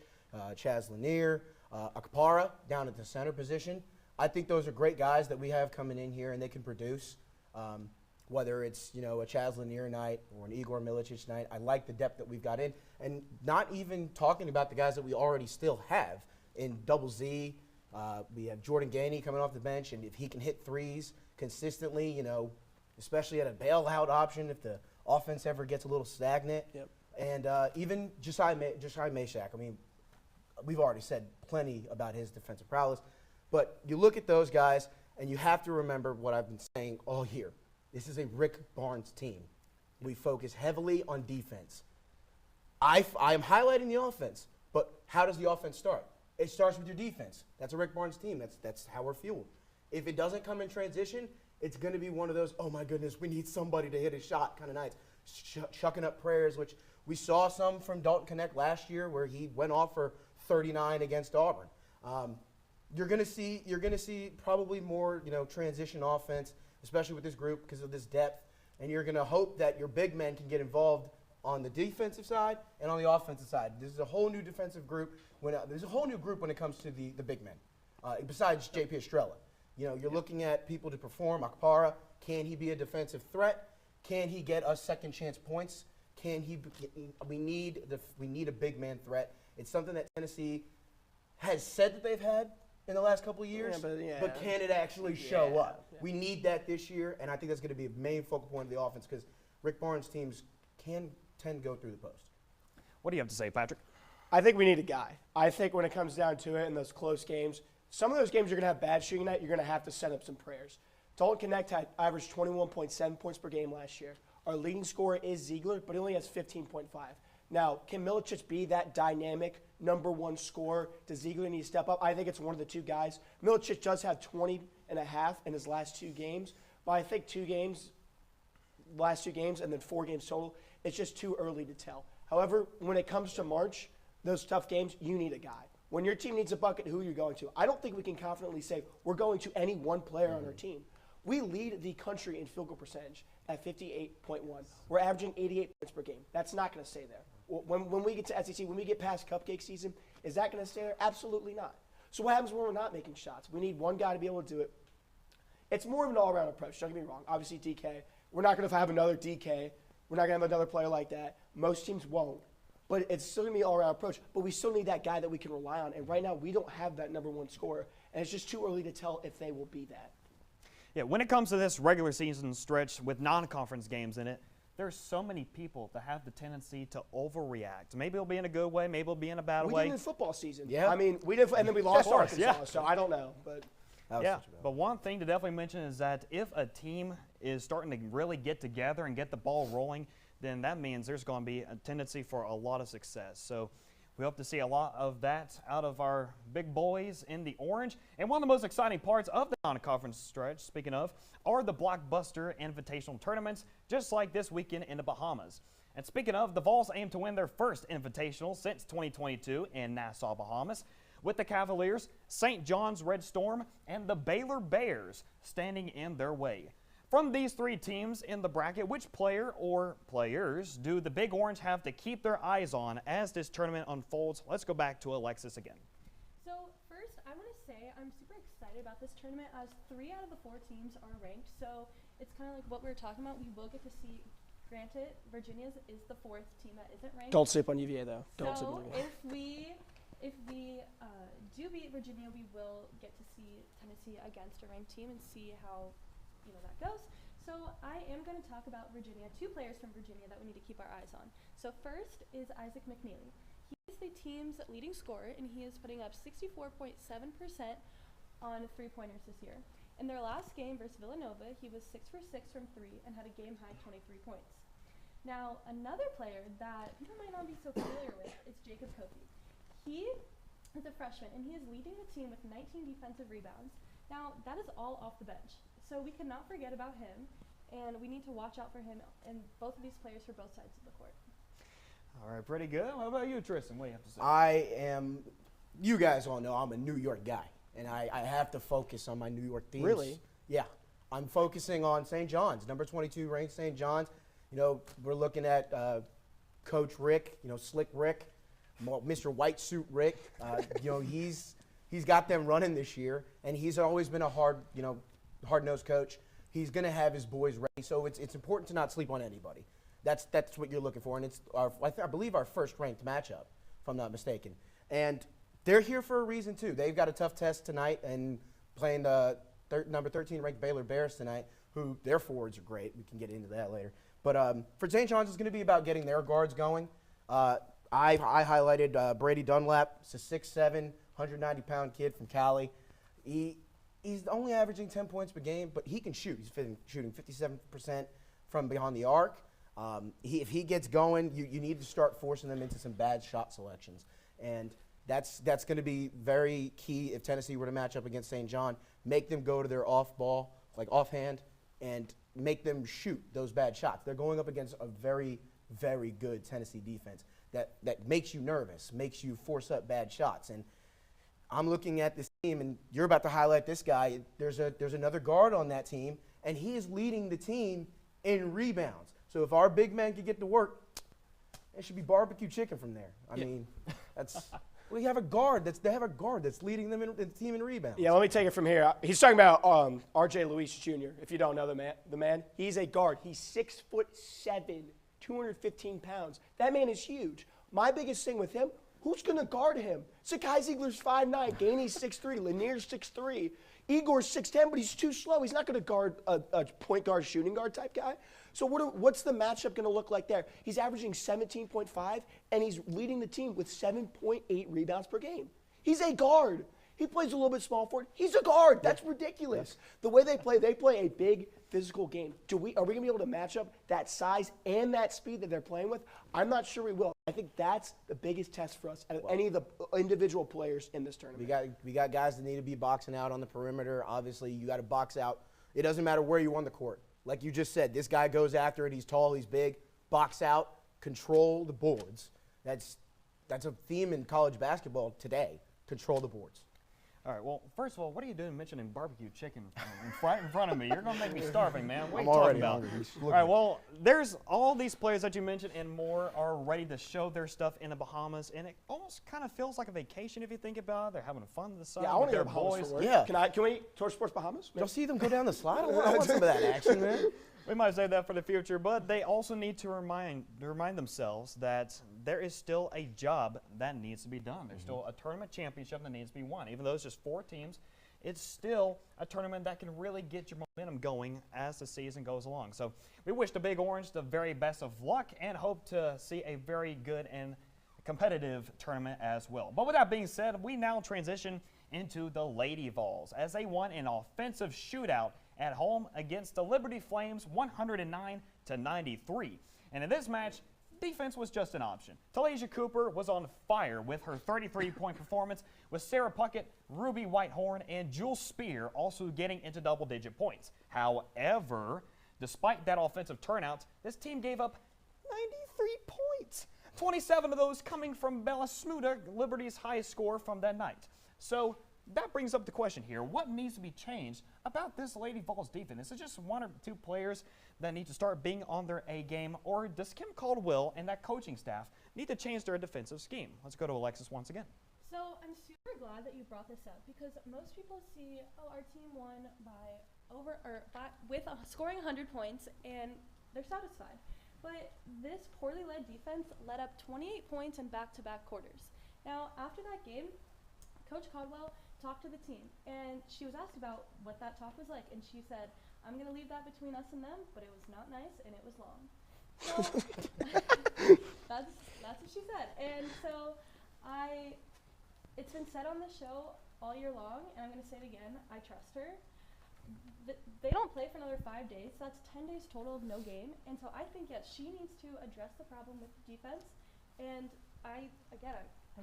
Chaz Lanier, Akpara down at the center position, I think those are great guys that we have coming in here and they can produce. Whether it's, a Chaz Lanier night or an Igor Milicic night, I like the depth that we've got in. And not even talking about the guys that we already still have in Double Z. We have Jordan Gainey coming off the bench, and if he can hit threes consistently, especially at a bailout option if the offense ever gets a little stagnant. Yep. And even Josiah Meshack, we've already said plenty about his defensive prowess. But you look at those guys, And you have to remember what I've been saying all year. This is a Rick Barnes team. We focus heavily on defense. I am highlighting the offense, but how does the offense start? It starts with your defense. That's a Rick Barnes team. That's how we're fueled. If it doesn't come in transition, it's going to be one of those, oh my goodness, we need somebody to hit a shot kind of nights. Chucking up prayers, which we saw some from Dalton Connect last year where he went off for 39 against Auburn. You're going to see probably more, transition offense, especially with this group because of this depth. And you're going to hope that your big men can get involved on the defensive side and on the offensive side. This is a whole new defensive group. There's a whole new group when it comes to the big men, besides J.P. Estrella. You're looking at people to perform. Akpara, can he be a defensive threat? Can he get us second chance points? We need a big man threat. It's something that Tennessee has said that they've had in the last couple of years, but can it actually show up? Yeah. We need that this year, and I think that's going to be a main focal point of the offense because Rick Barnes' teams can tend to go through the post. What do you have to say, Patrick? I think we need a guy. I think when it comes down to it in those close games, some of those games you're going to have bad shooting night, you're going to have to set up some prayers. Dalton Connect had averaged 21.7 points per game last year. Our leading scorer is Ziegler, but he only has 15.5. Now, can Milicic be that dynamic number one scorer? Does Ziegler need to step up? I think it's one of the two guys. Milicic does have 20.5 in his last two games, but I think last two games and then 4 games total, it's just too early to tell. However, when it comes to March, those tough games, you need a guy. When your team needs a bucket, who are you going to? I don't think we can confidently say we're going to any one player on our team. We lead the country in field goal percentage at 58.1. We're averaging 88 points per game. That's not going to stay there. When we get to SEC, when we get past cupcake season, is that going to stay there? Absolutely not. So what happens when we're not making shots? We need one guy to be able to do it. It's more of an all-around approach. Don't get me wrong. Obviously, DK. We're not going to have another DK. We're not going to have another player like that. Most teams won't. But it's still going to be an all-around approach. But we still need that guy that we can rely on. And right now, we don't have that number one scorer. And it's just too early to tell if they will be that. Yeah, when it comes to this regular season stretch with non-conference games in it, there's so many people that have the tendency to overreact. Maybe it'll be in a good way, maybe it'll be in a bad way. We did in football season. Yeah. I mean, we did, and then we lost Arkansas, so I don't know. But but one thing to definitely mention is that if a team is starting to really get together and get the ball rolling, then that means there's going to be a tendency for a lot of success. So we hope to see a lot of that out of our big boys in the orange. And one of the most exciting parts of the non-conference stretch, speaking of, are the blockbuster invitational tournaments, just like this weekend in the Bahamas. And speaking of, the Vols aim to win their first invitational since 2022 in Nassau, Bahamas, with the Cavaliers, St. John's Red Storm, and the Baylor Bears standing in their way. From these 3 teams in the bracket, which player or players do the Big Orange have to keep their eyes on as this tournament unfolds? Let's go back to Alexis again. So first, I want to say I'm super excited about this tournament as 3 out of the 4 teams are ranked. So it's kind of like what we were talking about. We will get to see, granted, Virginia is the 4th team that isn't ranked. Don't sleep on UVA, though. Don't sleep on UVA. If we do beat Virginia, we will get to see Tennessee against a ranked team and see how that goes. So I am going to talk about Virginia, 2 players from Virginia that we need to keep our eyes on. So first is Isaac McNeely. He is the team's leading scorer, and he is putting up 64.7% on 3-pointers this year. In their last game versus Villanova, he was 6 for 6 from 3 and had a game-high 23 points. Now, another player that people might not be so familiar with is Jacob Kofi. He is a freshman, and he is leading the team with 19 defensive rebounds. Now, that is all off the bench. So we cannot forget about him, and we need to watch out for him and both of these players for both sides of the court. All right, pretty good. What about you, Tristan? What do you have to say? You guys all know I'm a New York guy, and I have to focus on my New York teams. Really? Yeah. I'm focusing on St. John's, number 22 ranked St. John's. We're looking at Coach Rick, Slick Rick, Mr. White Suit Rick. He's got them running this year, and he's always been a hard-nosed coach. He's going to have his boys ready, so it's important to not sleep on anybody. That's what you're looking for, and it's I believe our first-ranked matchup, if I'm not mistaken. And they're here for a reason too. They've got a tough test tonight, and playing the number 13 ranked Baylor Bears tonight, who their forwards are great. We can get into that later. But for St. John's, it's going to be about getting their guards going. I highlighted Brady Dunlap. He's a 6'7", 190-pound kid from Cali. He's only averaging 10 points per game, but he can shoot. He's shooting 57% from behind the arc. If he gets going, you need to start forcing them into some bad shot selections. And that's going to be very key if Tennessee were to match up against St. John. Make them go to their off ball, like offhand, and make them shoot those bad shots. They're going up against a very, very good Tennessee defense that makes you nervous, makes you force up bad shots. And I'm looking at this team, and you're about to highlight this guy. There's another guard on that team, and he is leading the team in rebounds. So if our big men could get to work, it should be barbecue chicken from there. I mean, that's they have a guard that's leading them in the team in rebounds. Yeah, let me take it from here. He's talking about R.J. Luis Jr. If you don't know the man, he's a guard. He's 6'7", 215 pounds. That man is huge. My biggest thing with him. Who's going to guard him? Sakai Ziegler's 5'9", Gainey's 6'3", Lanier's 6'3", Igor's 6'10", but he's too slow. He's not going to guard a point guard, shooting guard type guy. So what's the matchup going to look like there? He's averaging 17.5, and he's leading the team with 7.8 rebounds per game. He's a guard. He plays a little bit small forward. He's a guard. That's ridiculous. The way they play a big physical game. Are we going to be able to match up that size and that speed that they're playing with? I'm not sure we will. I think that's the biggest test for us out of any of the individual players in this tournament. We got guys that need to be boxing out on the perimeter. Obviously, you got to box out. It doesn't matter where you on the court. Like you just said, this guy goes after it. He's tall. He's big. Box out. Control the boards. That's a theme in college basketball today. Control the boards. All right, well, first of all, what are you doing mentioning barbecue chicken in front of me? You're going to make me starving, man. What are I'm you already talking about? hungry. All right, well, there's all these players that you mentioned and more are ready to show their stuff in the Bahamas, and it almost kind of feels like a vacation if you think about it. They're having fun this summer Yeah, I want with to their go to Bahamas boys. for work. Yeah. Can we Torch Sports Bahamas? Y'all see them go down the slide? I want some of that action, man. We might save that for the future, but they also need to remind themselves that there is still a job that needs to be done. There's still a tournament championship that needs to be won. Even though it's just 4 teams, it's still a tournament that can really get your momentum going as the season goes along. So we wish the Big Orange the very best of luck and hope to see a very good and competitive tournament as well. But with that being said, we now transition into the Lady Vols as they won an offensive shootout at home against the Liberty Flames 109-93. And in this match, defense was just an option. Talasia Cooper was on fire with her 33-point performance, with Sarah Puckett, Ruby Whitehorn, and Jules Spear also getting into double-digit points. However, despite that offensive turnout, this team gave up 93 points, 27 of those coming from Bella Smuda, Liberty's highest score from that night. So that brings up the question here, what needs to be changed about this Lady Vols defense? Is it just 1 or 2 players that need to start being on their A game, or does Kim Caldwell and that coaching staff need to change their defensive scheme? Let's go to Alexis once again. So I'm super glad that you brought this up because most people see, our team won scoring 100 points and they're satisfied. But this poorly led defense led up 28 points in back-to-back quarters. Now, after that game, Coach Caldwell talked to the team, and she was asked about what that talk was like, and she said, "I'm going to leave that between us and them, but it was not nice and it was long." So that's what she said. And so it's been said on the show all year long, and I'm going to say it again, I trust her. They don't play for another 5 days, so that's 10 days total of no game. And so I think, yes, she needs to address the problem with defense. And I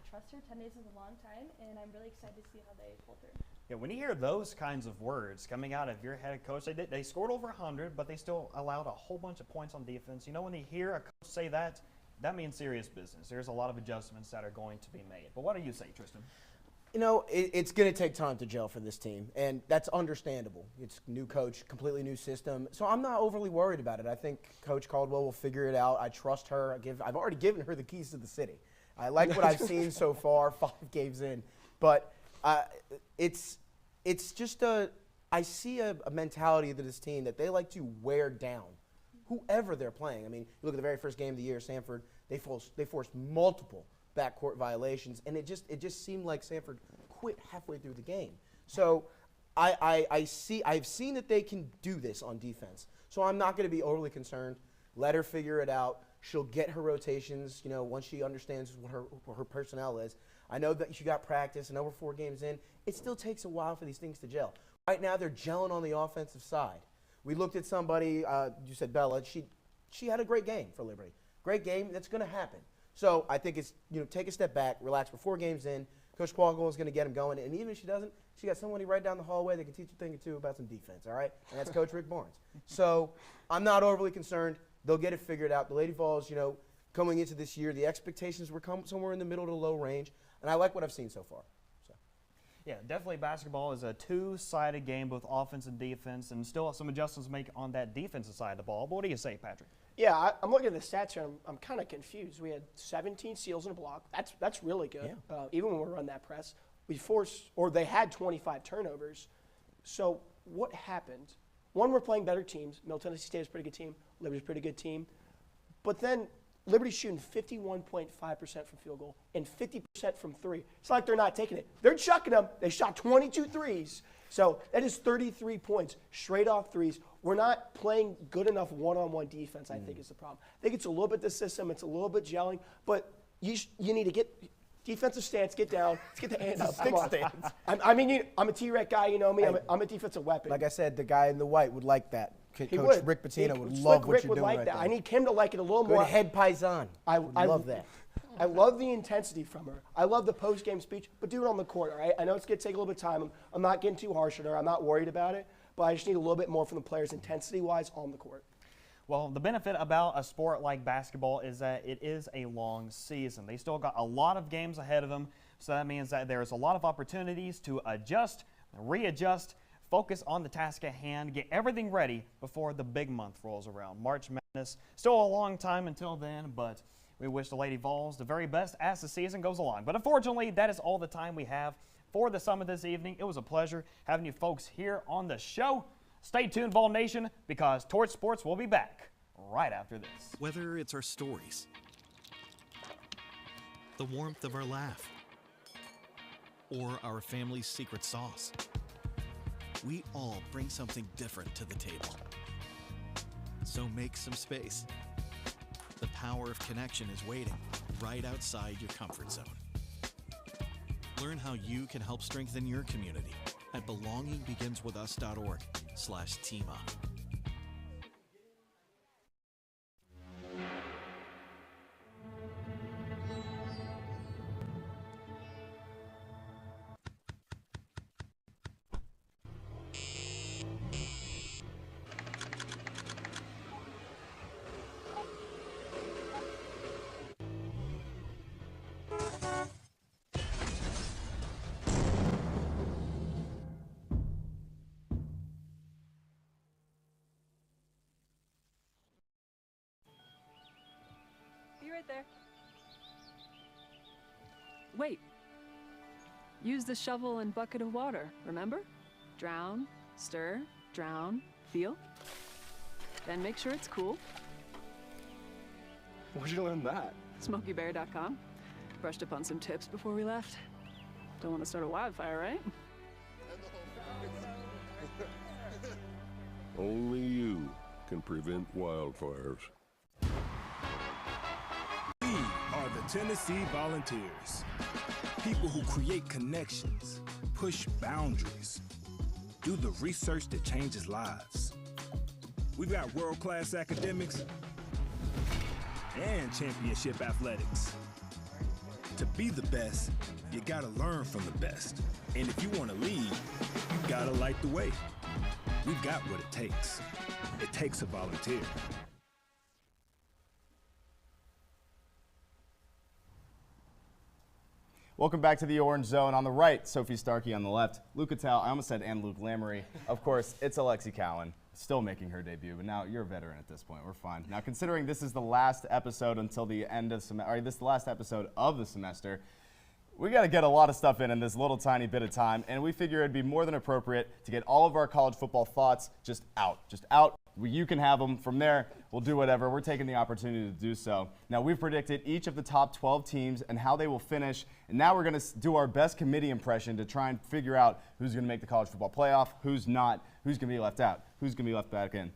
trust her. 10 days is a long time, and I'm really excited to see how they pull through. Yeah, when you hear those kinds of words coming out of your head coach, they scored over 100, but they still allowed a whole bunch of points on defense. You know, when you hear a coach say that, that means serious business. There's a lot of adjustments that are going to be made. But what do you say, Tristan? You know, it's going to take time to gel for this team, and that's understandable. It's new coach, completely new system. So I'm not overly worried about it. I think Coach Caldwell will figure it out. I trust her. I've already given her the keys to the city. I like what I've seen so far, 5 games in. But it's just I see a mentality to this team that they like to wear down whoever they're playing. I mean, you look at the very first game of the year, Sanford, they forced multiple backcourt violations, and it just seemed like Sanford quit halfway through the game. So I've seen that they can do this on defense. So I'm not going to be overly concerned. Let her figure it out. She'll get her rotations, you know, once she understands what her personnel is. I know that she got practice, and over 4 games in, it still takes a while for these things to gel. Right now, they're gelling on the offensive side. We looked at somebody, you said Bella, she had a great game for Liberty. Great game, that's going to happen. So I think it's, take a step back, relax. We're 4 games in. Coach Quagle is going to get him going. And even if she doesn't, she got somebody right down the hallway that can teach a thing or two about some defense, all right? And that's Coach Rick Barnes. So I'm not overly concerned. They'll get it figured out. The Lady Vols, coming into this year, the expectations were somewhere in the middle to low range. And I like what I've seen so far. Yeah, definitely basketball is a two-sided game, both offense and defense, and still some adjustments to make on that defensive side of the ball. But what do you say, Patrick? Yeah, I'm looking at the stats here. I'm kind of confused. We had 17 steals in a block. That's really good. Yeah. Even when we run that press, they had 25 turnovers. So what happened? One, we're playing better teams. Middle Tennessee State is a pretty good team. Liberty's a pretty good team. But then Liberty's shooting 51.5% from field goal and 50% from 3. It's like they're not taking it. They're chucking them. They shot 22 threes. So that is 33 points straight off threes. We're not playing good enough one-on-one defense, I think, is the problem. I think it's a little bit the system. It's a little bit gelling. But you need to get defensive stance, get down. Let's get the hand up. Come on. I'm a T-Rec guy. You know me. I'm a defensive weapon. Like I said, the guy in the white would like that. Coach would. Rick Pitino would love what you're doing right there. I need him to like it a little Good more. head paisan. I love that. I love the intensity from her. I love the post-game speech, but do it on the court, all right? I know it's going to take a little bit of time. I'm not getting too harsh on her. I'm not worried about it, but I just need a little bit more from the players intensity-wise on the court. Well, the benefit about a sport like basketball is that it is a long season. They still got a lot of games ahead of them, so that means that there's a lot of opportunities to adjust, readjust, focus on the task at hand, get everything ready before the big month rolls around. March Madness, still a long time until then, but we wish the Lady Vols the very best as the season goes along. But unfortunately, that is all the time we have for the summit this evening. It was a pleasure having you folks here on the show. Stay tuned, Vol Nation, because Torch Sports will be back right after this. Whether it's our stories, the warmth of our laugh, or our family's secret sauce, we all bring something different to the table. So make some space. The power of connection is waiting right outside your comfort zone. Learn how you can help strengthen your community at belongingbeginswithus.org/teamup. Be right there. Wait. Use the shovel and bucket of water, remember? Drown, stir, drown, feel. Then make sure it's cool. Where'd you learn that? SmokeyBear.com. Brushed up on some tips before we left. Don't want to start a wildfire, right? Only you can prevent wildfires. We are the Tennessee Volunteers. People who create connections, push boundaries, do the research that changes lives. We've got world-class academics and championship athletics. To be the best, you gotta learn from the best. And if you wanna lead, you gotta light the way. We've got what it takes. It takes a volunteer. Welcome back to the Orange Zone. On the right, Sophie Starkey. On the left, Luke Attell. I almost said and Luke Lamery. Of course, it's Alexi Cowan, still making her debut, but now you're a veteran at this point. We're fine. Now, considering this is the last episode until the end of this is the last episode of the semester, we got to get a lot of stuff in this little tiny bit of time, and we figure it'd be more than appropriate to get all of our college football thoughts just out. You can have them. From there, we'll do whatever. We're taking the opportunity to do so. Now, we've predicted each of the top 12 teams and how they will finish, and now we're going to do our best committee impression to try and figure out who's going to make the college football playoff, who's not, who's going to be left out, who's going to be left back in.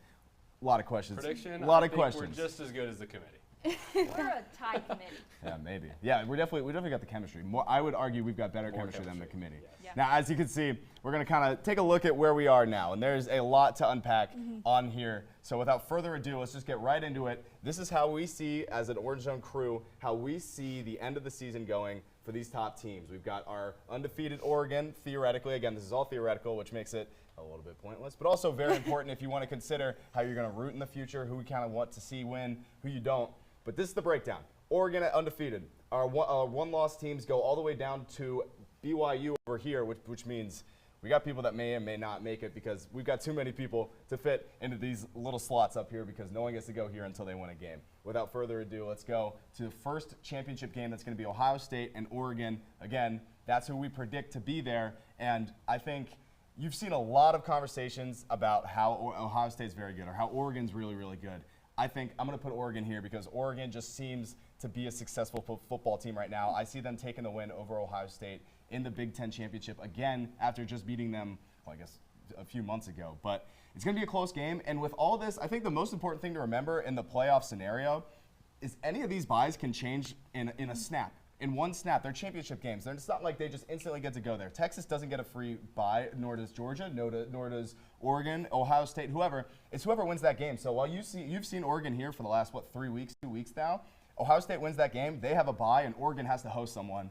A lot of questions. Prediction, A lot I of think questions. We're just as good as the committee. We're a tie committee. Yeah, maybe. Yeah, we definitely got the chemistry. I would argue we've got better chemistry than the committee. Yeah. Now, as you can see, we're going to kind of take a look at where we are now, and there's a lot to unpack on here. So without further ado, let's just get right into it. This is how we see, as an Orange Zone crew, how we see the end of the season going for these top teams. We've got our undefeated Oregon, theoretically. Again, this is all theoretical, which makes it a little bit pointless, but also very important if you want to consider how you're going to root in the future, who we kind of want to see win, who you don't. But this is the breakdown. Oregon undefeated. Our one-loss teams go all the way down to BYU over here, which means we got people that may and may not make it because we've got too many people to fit into these little slots up here because no one gets to go here until they win a game. Without further ado, let's go to the first championship game. That's going to be Ohio State and Oregon. Again, that's who we predict to be there, and I think you've seen a lot of conversations about how Ohio State's very good or how Oregon's really, really good. I think I'm going to put Oregon here because Oregon just seems to be a successful football team right now. I see them taking the win over Ohio State in the Big Ten Championship again after just beating them, well, I guess, a few months ago. But it's going to be a close game. And with all this, I think the most important thing to remember in the playoff scenario is any of these buys can change in a snap. In one snap, they're championship games. It's not like they just instantly get to go there. Texas doesn't get a free bye, nor does Georgia, nor does Oregon, Ohio State, whoever. It's whoever wins that game. So while you've seen Oregon here for the last, 3 weeks, 2 weeks now, Ohio State wins that game, they have a bye, and Oregon has to host someone.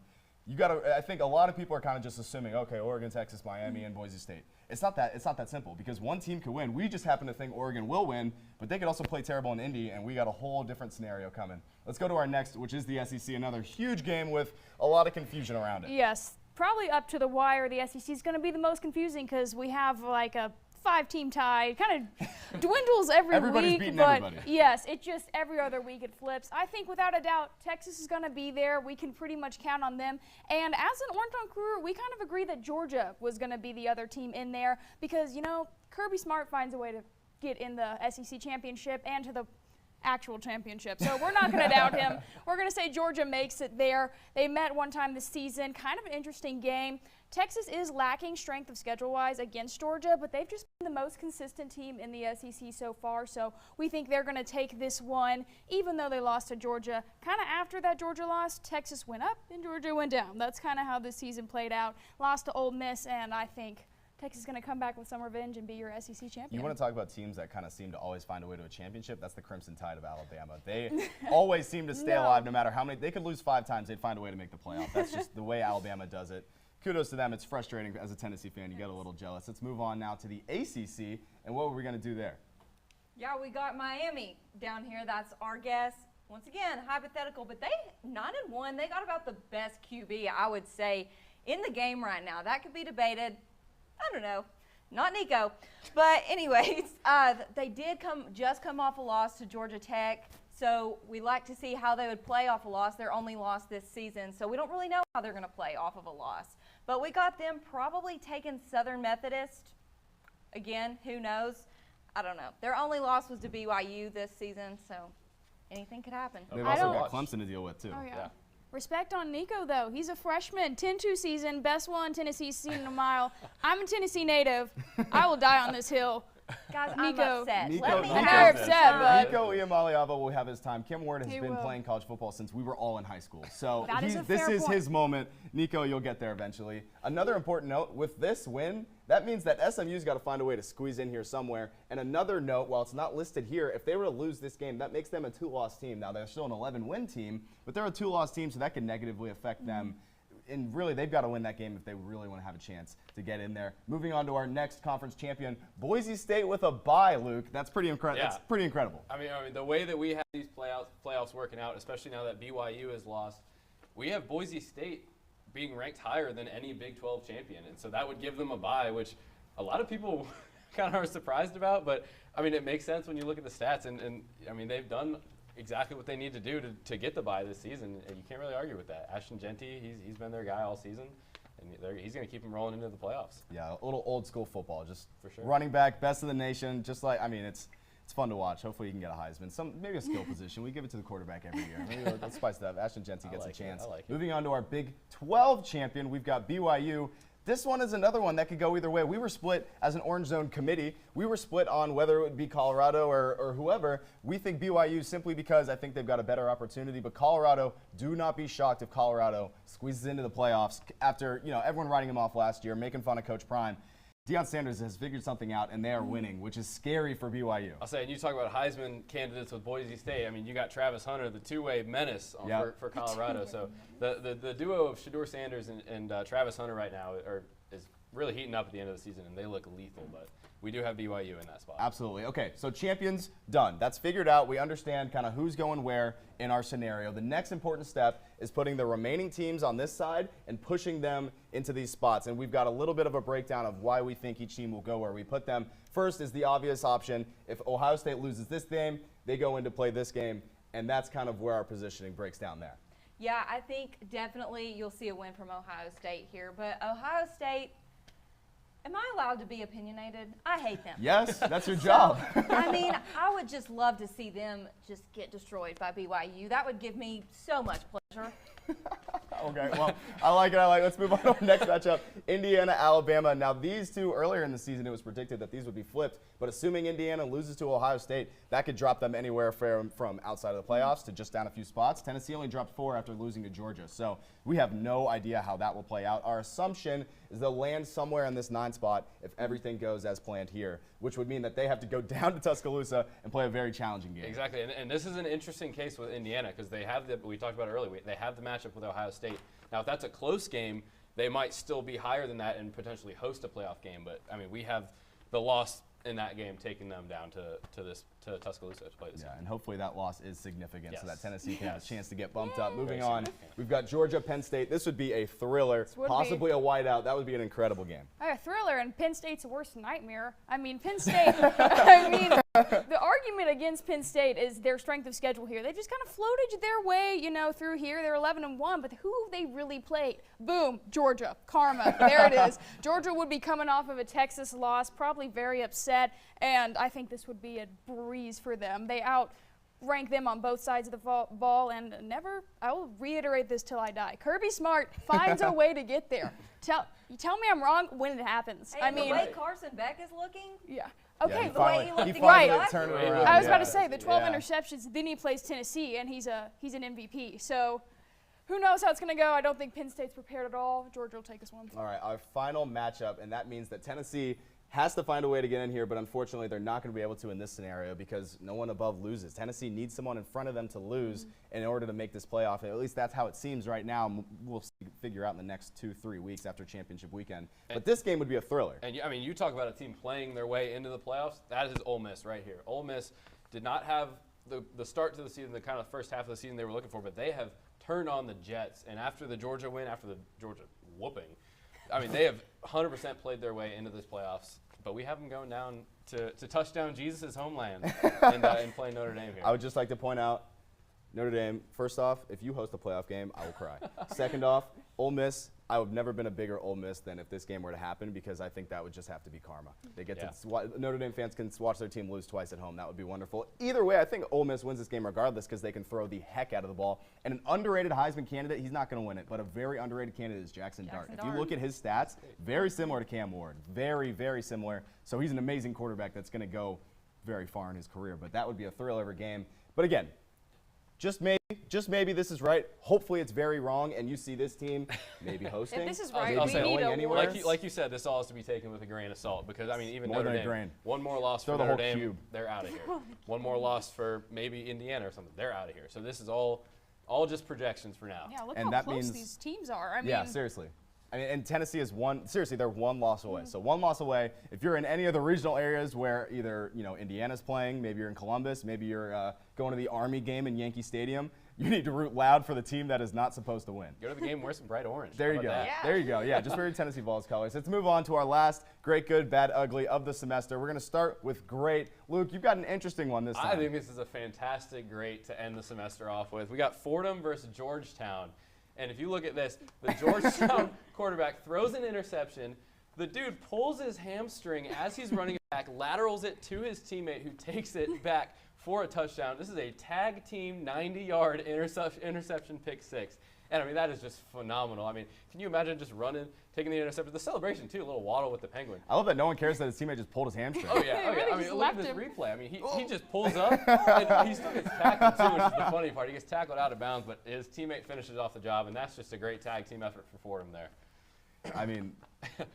I think a lot of people are kind of just assuming, okay, Oregon, Texas, Miami, and Boise State. It's not that simple because one team could win. We just happen to think Oregon will win, but they could also play terrible in Indy, and we got a whole different scenario coming. Let's go to our next, which is the SEC, another huge game with a lot of confusion around it. Yes, probably up to the wire. The SEC is going to be the most confusing because we have like a 5-team tie. It kind of dwindles Everybody's week, beating but everybody. yes, it just every other week it flips. I think without a doubt Texas is going to be there. We can pretty much count on them. And as an Orange Zone crew, we kind of agree that Georgia was going to be the other team in there because, you know, Kirby Smart finds a way to get in the SEC championship and to the actual championship. So we're not going to doubt him. We're going to say Georgia makes it there. They met one time this season. Kind of an interesting game. Texas is lacking strength of schedule-wise against Georgia, but they've just been the most consistent team in the SEC so far, so we think they're going to take this one, even though they lost to Georgia. Kind of after that Georgia loss, Texas went up and Georgia went down. That's kind of how this season played out. Lost to Ole Miss, and I think Texas is going to come back with some revenge and be your SEC champion. You want to talk about teams that kind of seem to always find a way to a championship? That's the Crimson Tide of Alabama. They always seem to stay alive no matter how many. They could lose 5 times. They'd find a way to make the playoff. That's just the way Alabama does it. Kudos to them. It's frustrating as a Tennessee fan. You get a little jealous. Let's move on now to the ACC. And what were we going to do there? Yeah, we got Miami down here. That's our guess. Once again, hypothetical, but they 9-1. They got about the best QB, I would say, in the game right now. That could be debated. I don't know. Not Nico. But anyways, they did just come off a loss to Georgia Tech. So we like to see how they would play off a loss. Their only loss this season. So we don't really know how they're going to play off of a loss. But we got them probably taking Southern Methodist. Again, who knows? I don't know. Their only loss was to BYU this season. So anything could happen. They've also got Clemson to deal with, too. Oh, yeah. Respect on Nico, though. He's a freshman, 10-2 season, best one Tennessee's seen in a mile. I'm a Tennessee native. I will die on this hill. Guys, Nico, I'm upset. Let me have upset, but Nico Iamaleava will have his time. Kim Ward has been playing college football since we were all in high school. So this is his moment. Nico, you'll get there eventually. Another important note, with this win, that means that SMU's got to find a way to squeeze in here somewhere. And another note, while it's not listed here, if they were to lose this game, that makes them a 2-loss team. Now, they're still an 11-win team, but they're a 2-loss team, so that could negatively affect them. And really, they've got to win that game if they really want to have a chance to get in there. Moving on to our next conference champion, Boise State with a bye, Luke. That's pretty incredible. Yeah. That's pretty incredible. I mean, the way that we have these playoffs working out, especially now that BYU has lost, we have Boise State being ranked higher than any Big 12 champion. And so that would give them a bye, which a lot of people kind of are surprised about. But, I mean, it makes sense when you look at the stats. And I mean, they've done exactly what they need to do to get the bye this season, and you can't really argue with that. Ashton Genty, he's been their guy all season, and he's going to keep them rolling into the playoffs. Yeah, a little old school football, just for sure. Running back, best of the nation, just like, I mean, it's fun to watch. Hopefully you can get a Heisman. Maybe a skill position. We give it to the quarterback every year. Maybe let's spice that up. Ashton Genty gets a chance. I like it. Moving on to our Big 12 champion, we've got BYU. This one is another one that could go either way. We were split as an Orange Zone committee. We were split on whether it would be Colorado or whoever. We think BYU simply because I think they've got a better opportunity. But Colorado, do not be shocked if Colorado squeezes into the playoffs after everyone writing them off last year, making fun of Coach Prime. Deion Sanders has figured something out, and they are winning, which is scary for BYU. I'll say, and you talk about Heisman candidates with Boise State. I mean, you got Travis Hunter, the two-way menace for Colorado. So the duo of Shedeur Sanders and Travis Hunter right now is really heating up at the end of the season, and they look lethal. But we do have BYU in that spot. Absolutely. Okay, so champions done. That's figured out. We understand kind of who's going where in our scenario. The next important step is putting the remaining teams on this side and pushing them into these spots. And we've got a little bit of a breakdown of why we think each team will go where we put them. First is the obvious option. If Ohio State loses this game, they go in to play this game, and that's kind of where our positioning breaks down there. Yeah, I think definitely you'll see a win from Ohio State here. But Ohio State, am I allowed to be opinionated? I hate them. Yes, that's your job. I mean, I would just love to see them just get destroyed by BYU. That would give me so much pleasure. Okay, well, I like it. Let's move on to our next matchup, Indiana, Alabama. Now, these two, earlier in the season, it was predicted that these would be flipped. But assuming Indiana loses to Ohio State, that could drop them anywhere from outside of the playoffs to just down a few spots. Tennessee only dropped 4 after losing to Georgia. So we have no idea how that will play out. Our assumption is they'll land somewhere in this 9 spot if everything goes as planned here, which would mean that they have to go down to Tuscaloosa and play a very challenging game. Exactly, and this is an interesting case with Indiana because they have we talked about it earlier, they have the matchup with Ohio State. Now, if that's a close game, they might still be higher than that and potentially host a playoff game. But, I mean, we have the loss in that game taking them down to Tuscaloosa to play this game. And hopefully that loss is significant so that Tennessee can have a Yes. chance to get bumped up. Moving Very on, significant. we've got Georgia, Penn State. This would be a thriller, would possibly a whiteout. That would be an incredible game. A thriller, and Penn State's worst nightmare. I mean, Penn State, the argument against Penn State is their strength of schedule here. They just kind of floated their way, through here. They're 11-1, but who have they really played? Boom, Georgia, karma, there it is. Georgia would be coming off of a Texas loss, probably very upset, and I think this would be a breeze for them. They outrank them on both sides of the ball, and I will reiterate this till I die. Kirby Smart finds a way to get there. Tell me I'm wrong when it happens. Hey, the way Carson Beck is looking? Yeah. Yeah, Okay, he the way finally- he he looked finally right. turned it around. I was about to Yeah. say the 12 Yeah. interceptions. Then he plays Tennessee, and he's an MVP. So, who knows how it's going to go? I don't think Penn State's prepared at all. Georgia will take us one. All right, our final matchup, and that means that Tennessee has to find a way to get in here, but unfortunately they're not going to be able to in this scenario because no one above loses. Tennessee needs someone in front of them to lose in order to make this playoff. At least that's how it seems right now. We'll figure out in the next 2-3 weeks after championship weekend. But this game would be a thriller. And I mean, you talk about a team playing their way into the playoffs. That is Ole Miss right here. Ole Miss did not have the start to the season, the kind of first half of the season they were looking for, but they have turned on the Jets. And after the Georgia win, after the Georgia whooping, I mean, they have 100% played their way into this playoffs. But we have them going down to touchdown Jesus' homeland and playing Notre Dame here. I would just like to point out, Notre Dame, first off, if you host a playoff game, I will cry. Second off, Ole Miss, I would never been a bigger Ole Miss than if this game were to happen because I think that would just have to be karma. They get Notre Dame fans can watch their team lose twice at home. That would be wonderful. Either way, I think Ole Miss wins this game regardless because they can throw the heck out of the ball. And an underrated Heisman candidate, he's not going to win it, but a very underrated candidate is Jackson Dart. If you look at his stats, very similar to Cam Ward. Very, very similar. So he's an amazing quarterback that's going to go very far in his career. But that would be a thriller game. But again, just maybe this is right. Hopefully it's very wrong, and you see this team maybe hosting. If this is right, I'll we say, need a anywhere. like you said, this all has to be taken with a grain of salt because, I mean, even More Notre than a Dame, grain. one more loss Throw for the Notre whole Dame, cube. they're out of here. One more loss for maybe Indiana or something, they're out of here. So this is all just projections for now. Yeah, look And how that close means- these teams are. I mean, Yeah, seriously. I mean, and Tennessee is they're one loss away. So one loss away. If you're in any of the regional areas where either, Indiana's playing, maybe you're in Columbus, maybe you're going to the Army game in Yankee Stadium, you need to root loud for the team that is not supposed to win. Go to the game, wear some bright orange. There How you go. about that? There you go. Yeah, just wear your Tennessee Vols colors. Let's move on to our last great, good, bad, ugly of the semester. We're going to start with great. Luke, you've got an interesting one this time. I think this is a fantastic great to end the semester off with. We got Fordham versus Georgetown. And if you look at this, the Georgetown quarterback throws an interception. The dude pulls his hamstring as he's running it back, laterals it to his teammate who takes it back for a touchdown. This is a tag team 90-yard interception pick six. And I mean, that is just phenomenal. I mean, can you imagine just running, taking the interceptor? The celebration, too, a little waddle with the Penguin. I love that no one cares that his teammate just pulled his hamstring. Oh, yeah. Really I mean, just look at left this him. replay. I mean, he just pulls up, and he still gets tackled, too, which is the funny part. He gets tackled out of bounds, but his teammate finishes off the job, and that's just a great tag team effort for Fordham there. I mean,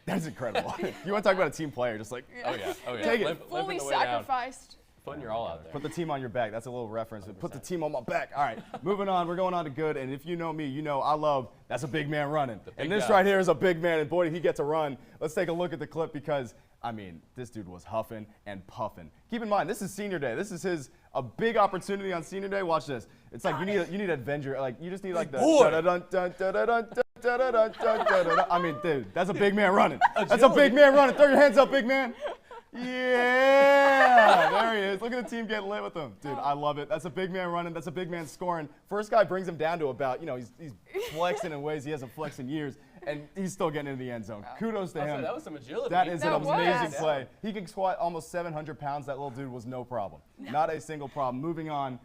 that's incredible. You want to talk about a team player, just like, Oh, yeah. Take it. Limping Fully the way down. sacrificed. Putting your all out there. Put the team on your back. That's a little reference. Put the team on my back. All right, moving on. We're going on to good. And if you know me, you know I love that's a big man running. And this guy. right here is a big man. And boy, did he get to run. Let's take a look at the clip because, I mean, this dude was huffing and puffing. Keep in mind, this is senior day. This is a big opportunity on senior day. Watch this. It's like you need Avenger. Like you just need like the. I mean, dude, that's a big man running. That's a big man running. Throw your hands up, big man. Yeah, there he is. Look at the team getting lit with him. Dude, I love it. That's a big man running. That's a big man scoring. First guy brings him down to about, he's flexing in ways he hasn't flexed in years, and he's still getting into the end zone. Kudos to him. That was some agility. That is an That was. amazing play. He can squat almost 700 pounds. That little dude was no problem. Not a single problem. Moving on.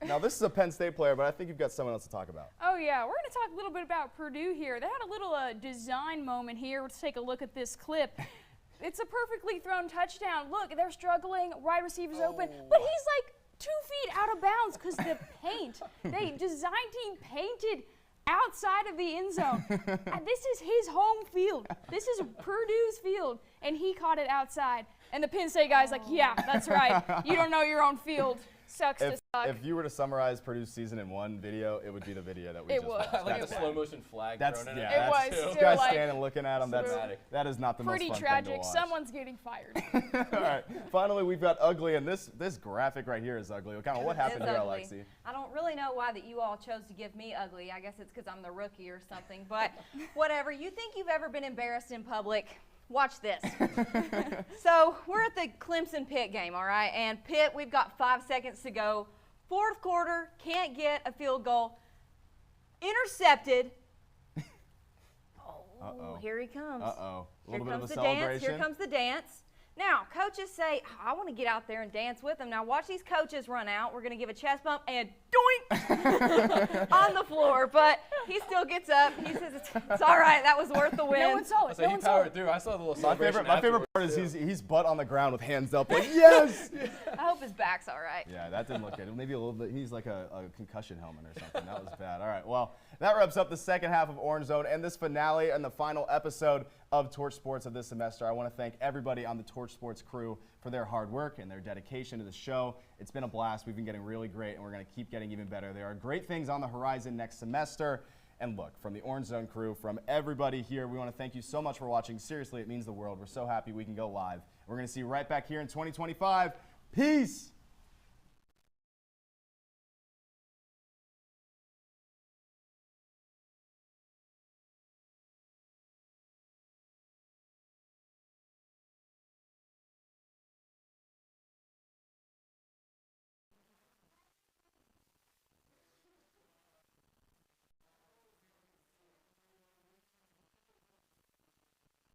Now, this is a Penn State player, but I think you've got someone else to talk about. Oh, yeah. We're going to talk a little bit about Purdue here. They had a little design moment here. Let's take a look at this clip. It's a perfectly thrown touchdown. Look, they're struggling. Wide receiver's open. But he's like 2 feet out of bounds because the paint. Design team painted outside of the end zone. And this is his home field. This is Purdue's field. And he caught it outside. And the Penn State guy's like, yeah, that's right. You don't know your own field. Sucks to suck. If you were to summarize Purdue's season in one video, it would be the video that we It just would. watched. I like the slow motion flag That's, thrown in. yeah, It was that's, still this guy's like standing looking at him. That is not the Pretty most fun tragic. thing to watch. Someone's getting fired. All right. Finally, we've got ugly, and this graphic right here is ugly. What happened It's here, ugly. Alexi? I don't really know why that you all chose to give me ugly. I guess it's because I'm the rookie or something. But whatever. You think you've ever been embarrassed in public? Watch this. So we're at the Clemson-Pitt game, all right? And Pitt, we've got 5 seconds to go. Fourth quarter, can't get a field goal. Intercepted. Oh, here he comes. Uh-oh. A Here little bit of comes a the dance. celebration. Here comes the dance. Now, coaches say, I want to get out there and dance with them. Now, watch these coaches run out. We're going to give a chest bump and doink on the floor. But he still gets up. He says, it's all right. That was worth the win. No one saw it. So No he one saw powered it. through. I saw the little My celebration favorite part afterwards, is he's butt on the ground with hands up like, yes! I hope his back's all right. Yeah, that didn't look good. Maybe a little bit. He's like a concussion helmet or something. That was bad. All right, well, that wraps up the second half of Orange Zone and this finale and the final episode of Torch Sports of this semester. I want to thank everybody on the Torch Sports crew for their hard work and their dedication to the show. It's been a blast. We've been getting really great, and we're going to keep getting even better. There are great things on the horizon next semester. And look, from the Orange Zone crew, from everybody here, we want to thank you so much for watching. Seriously, it means the world. We're so happy we can go live. We're going to see you right back here in 2025. Peace!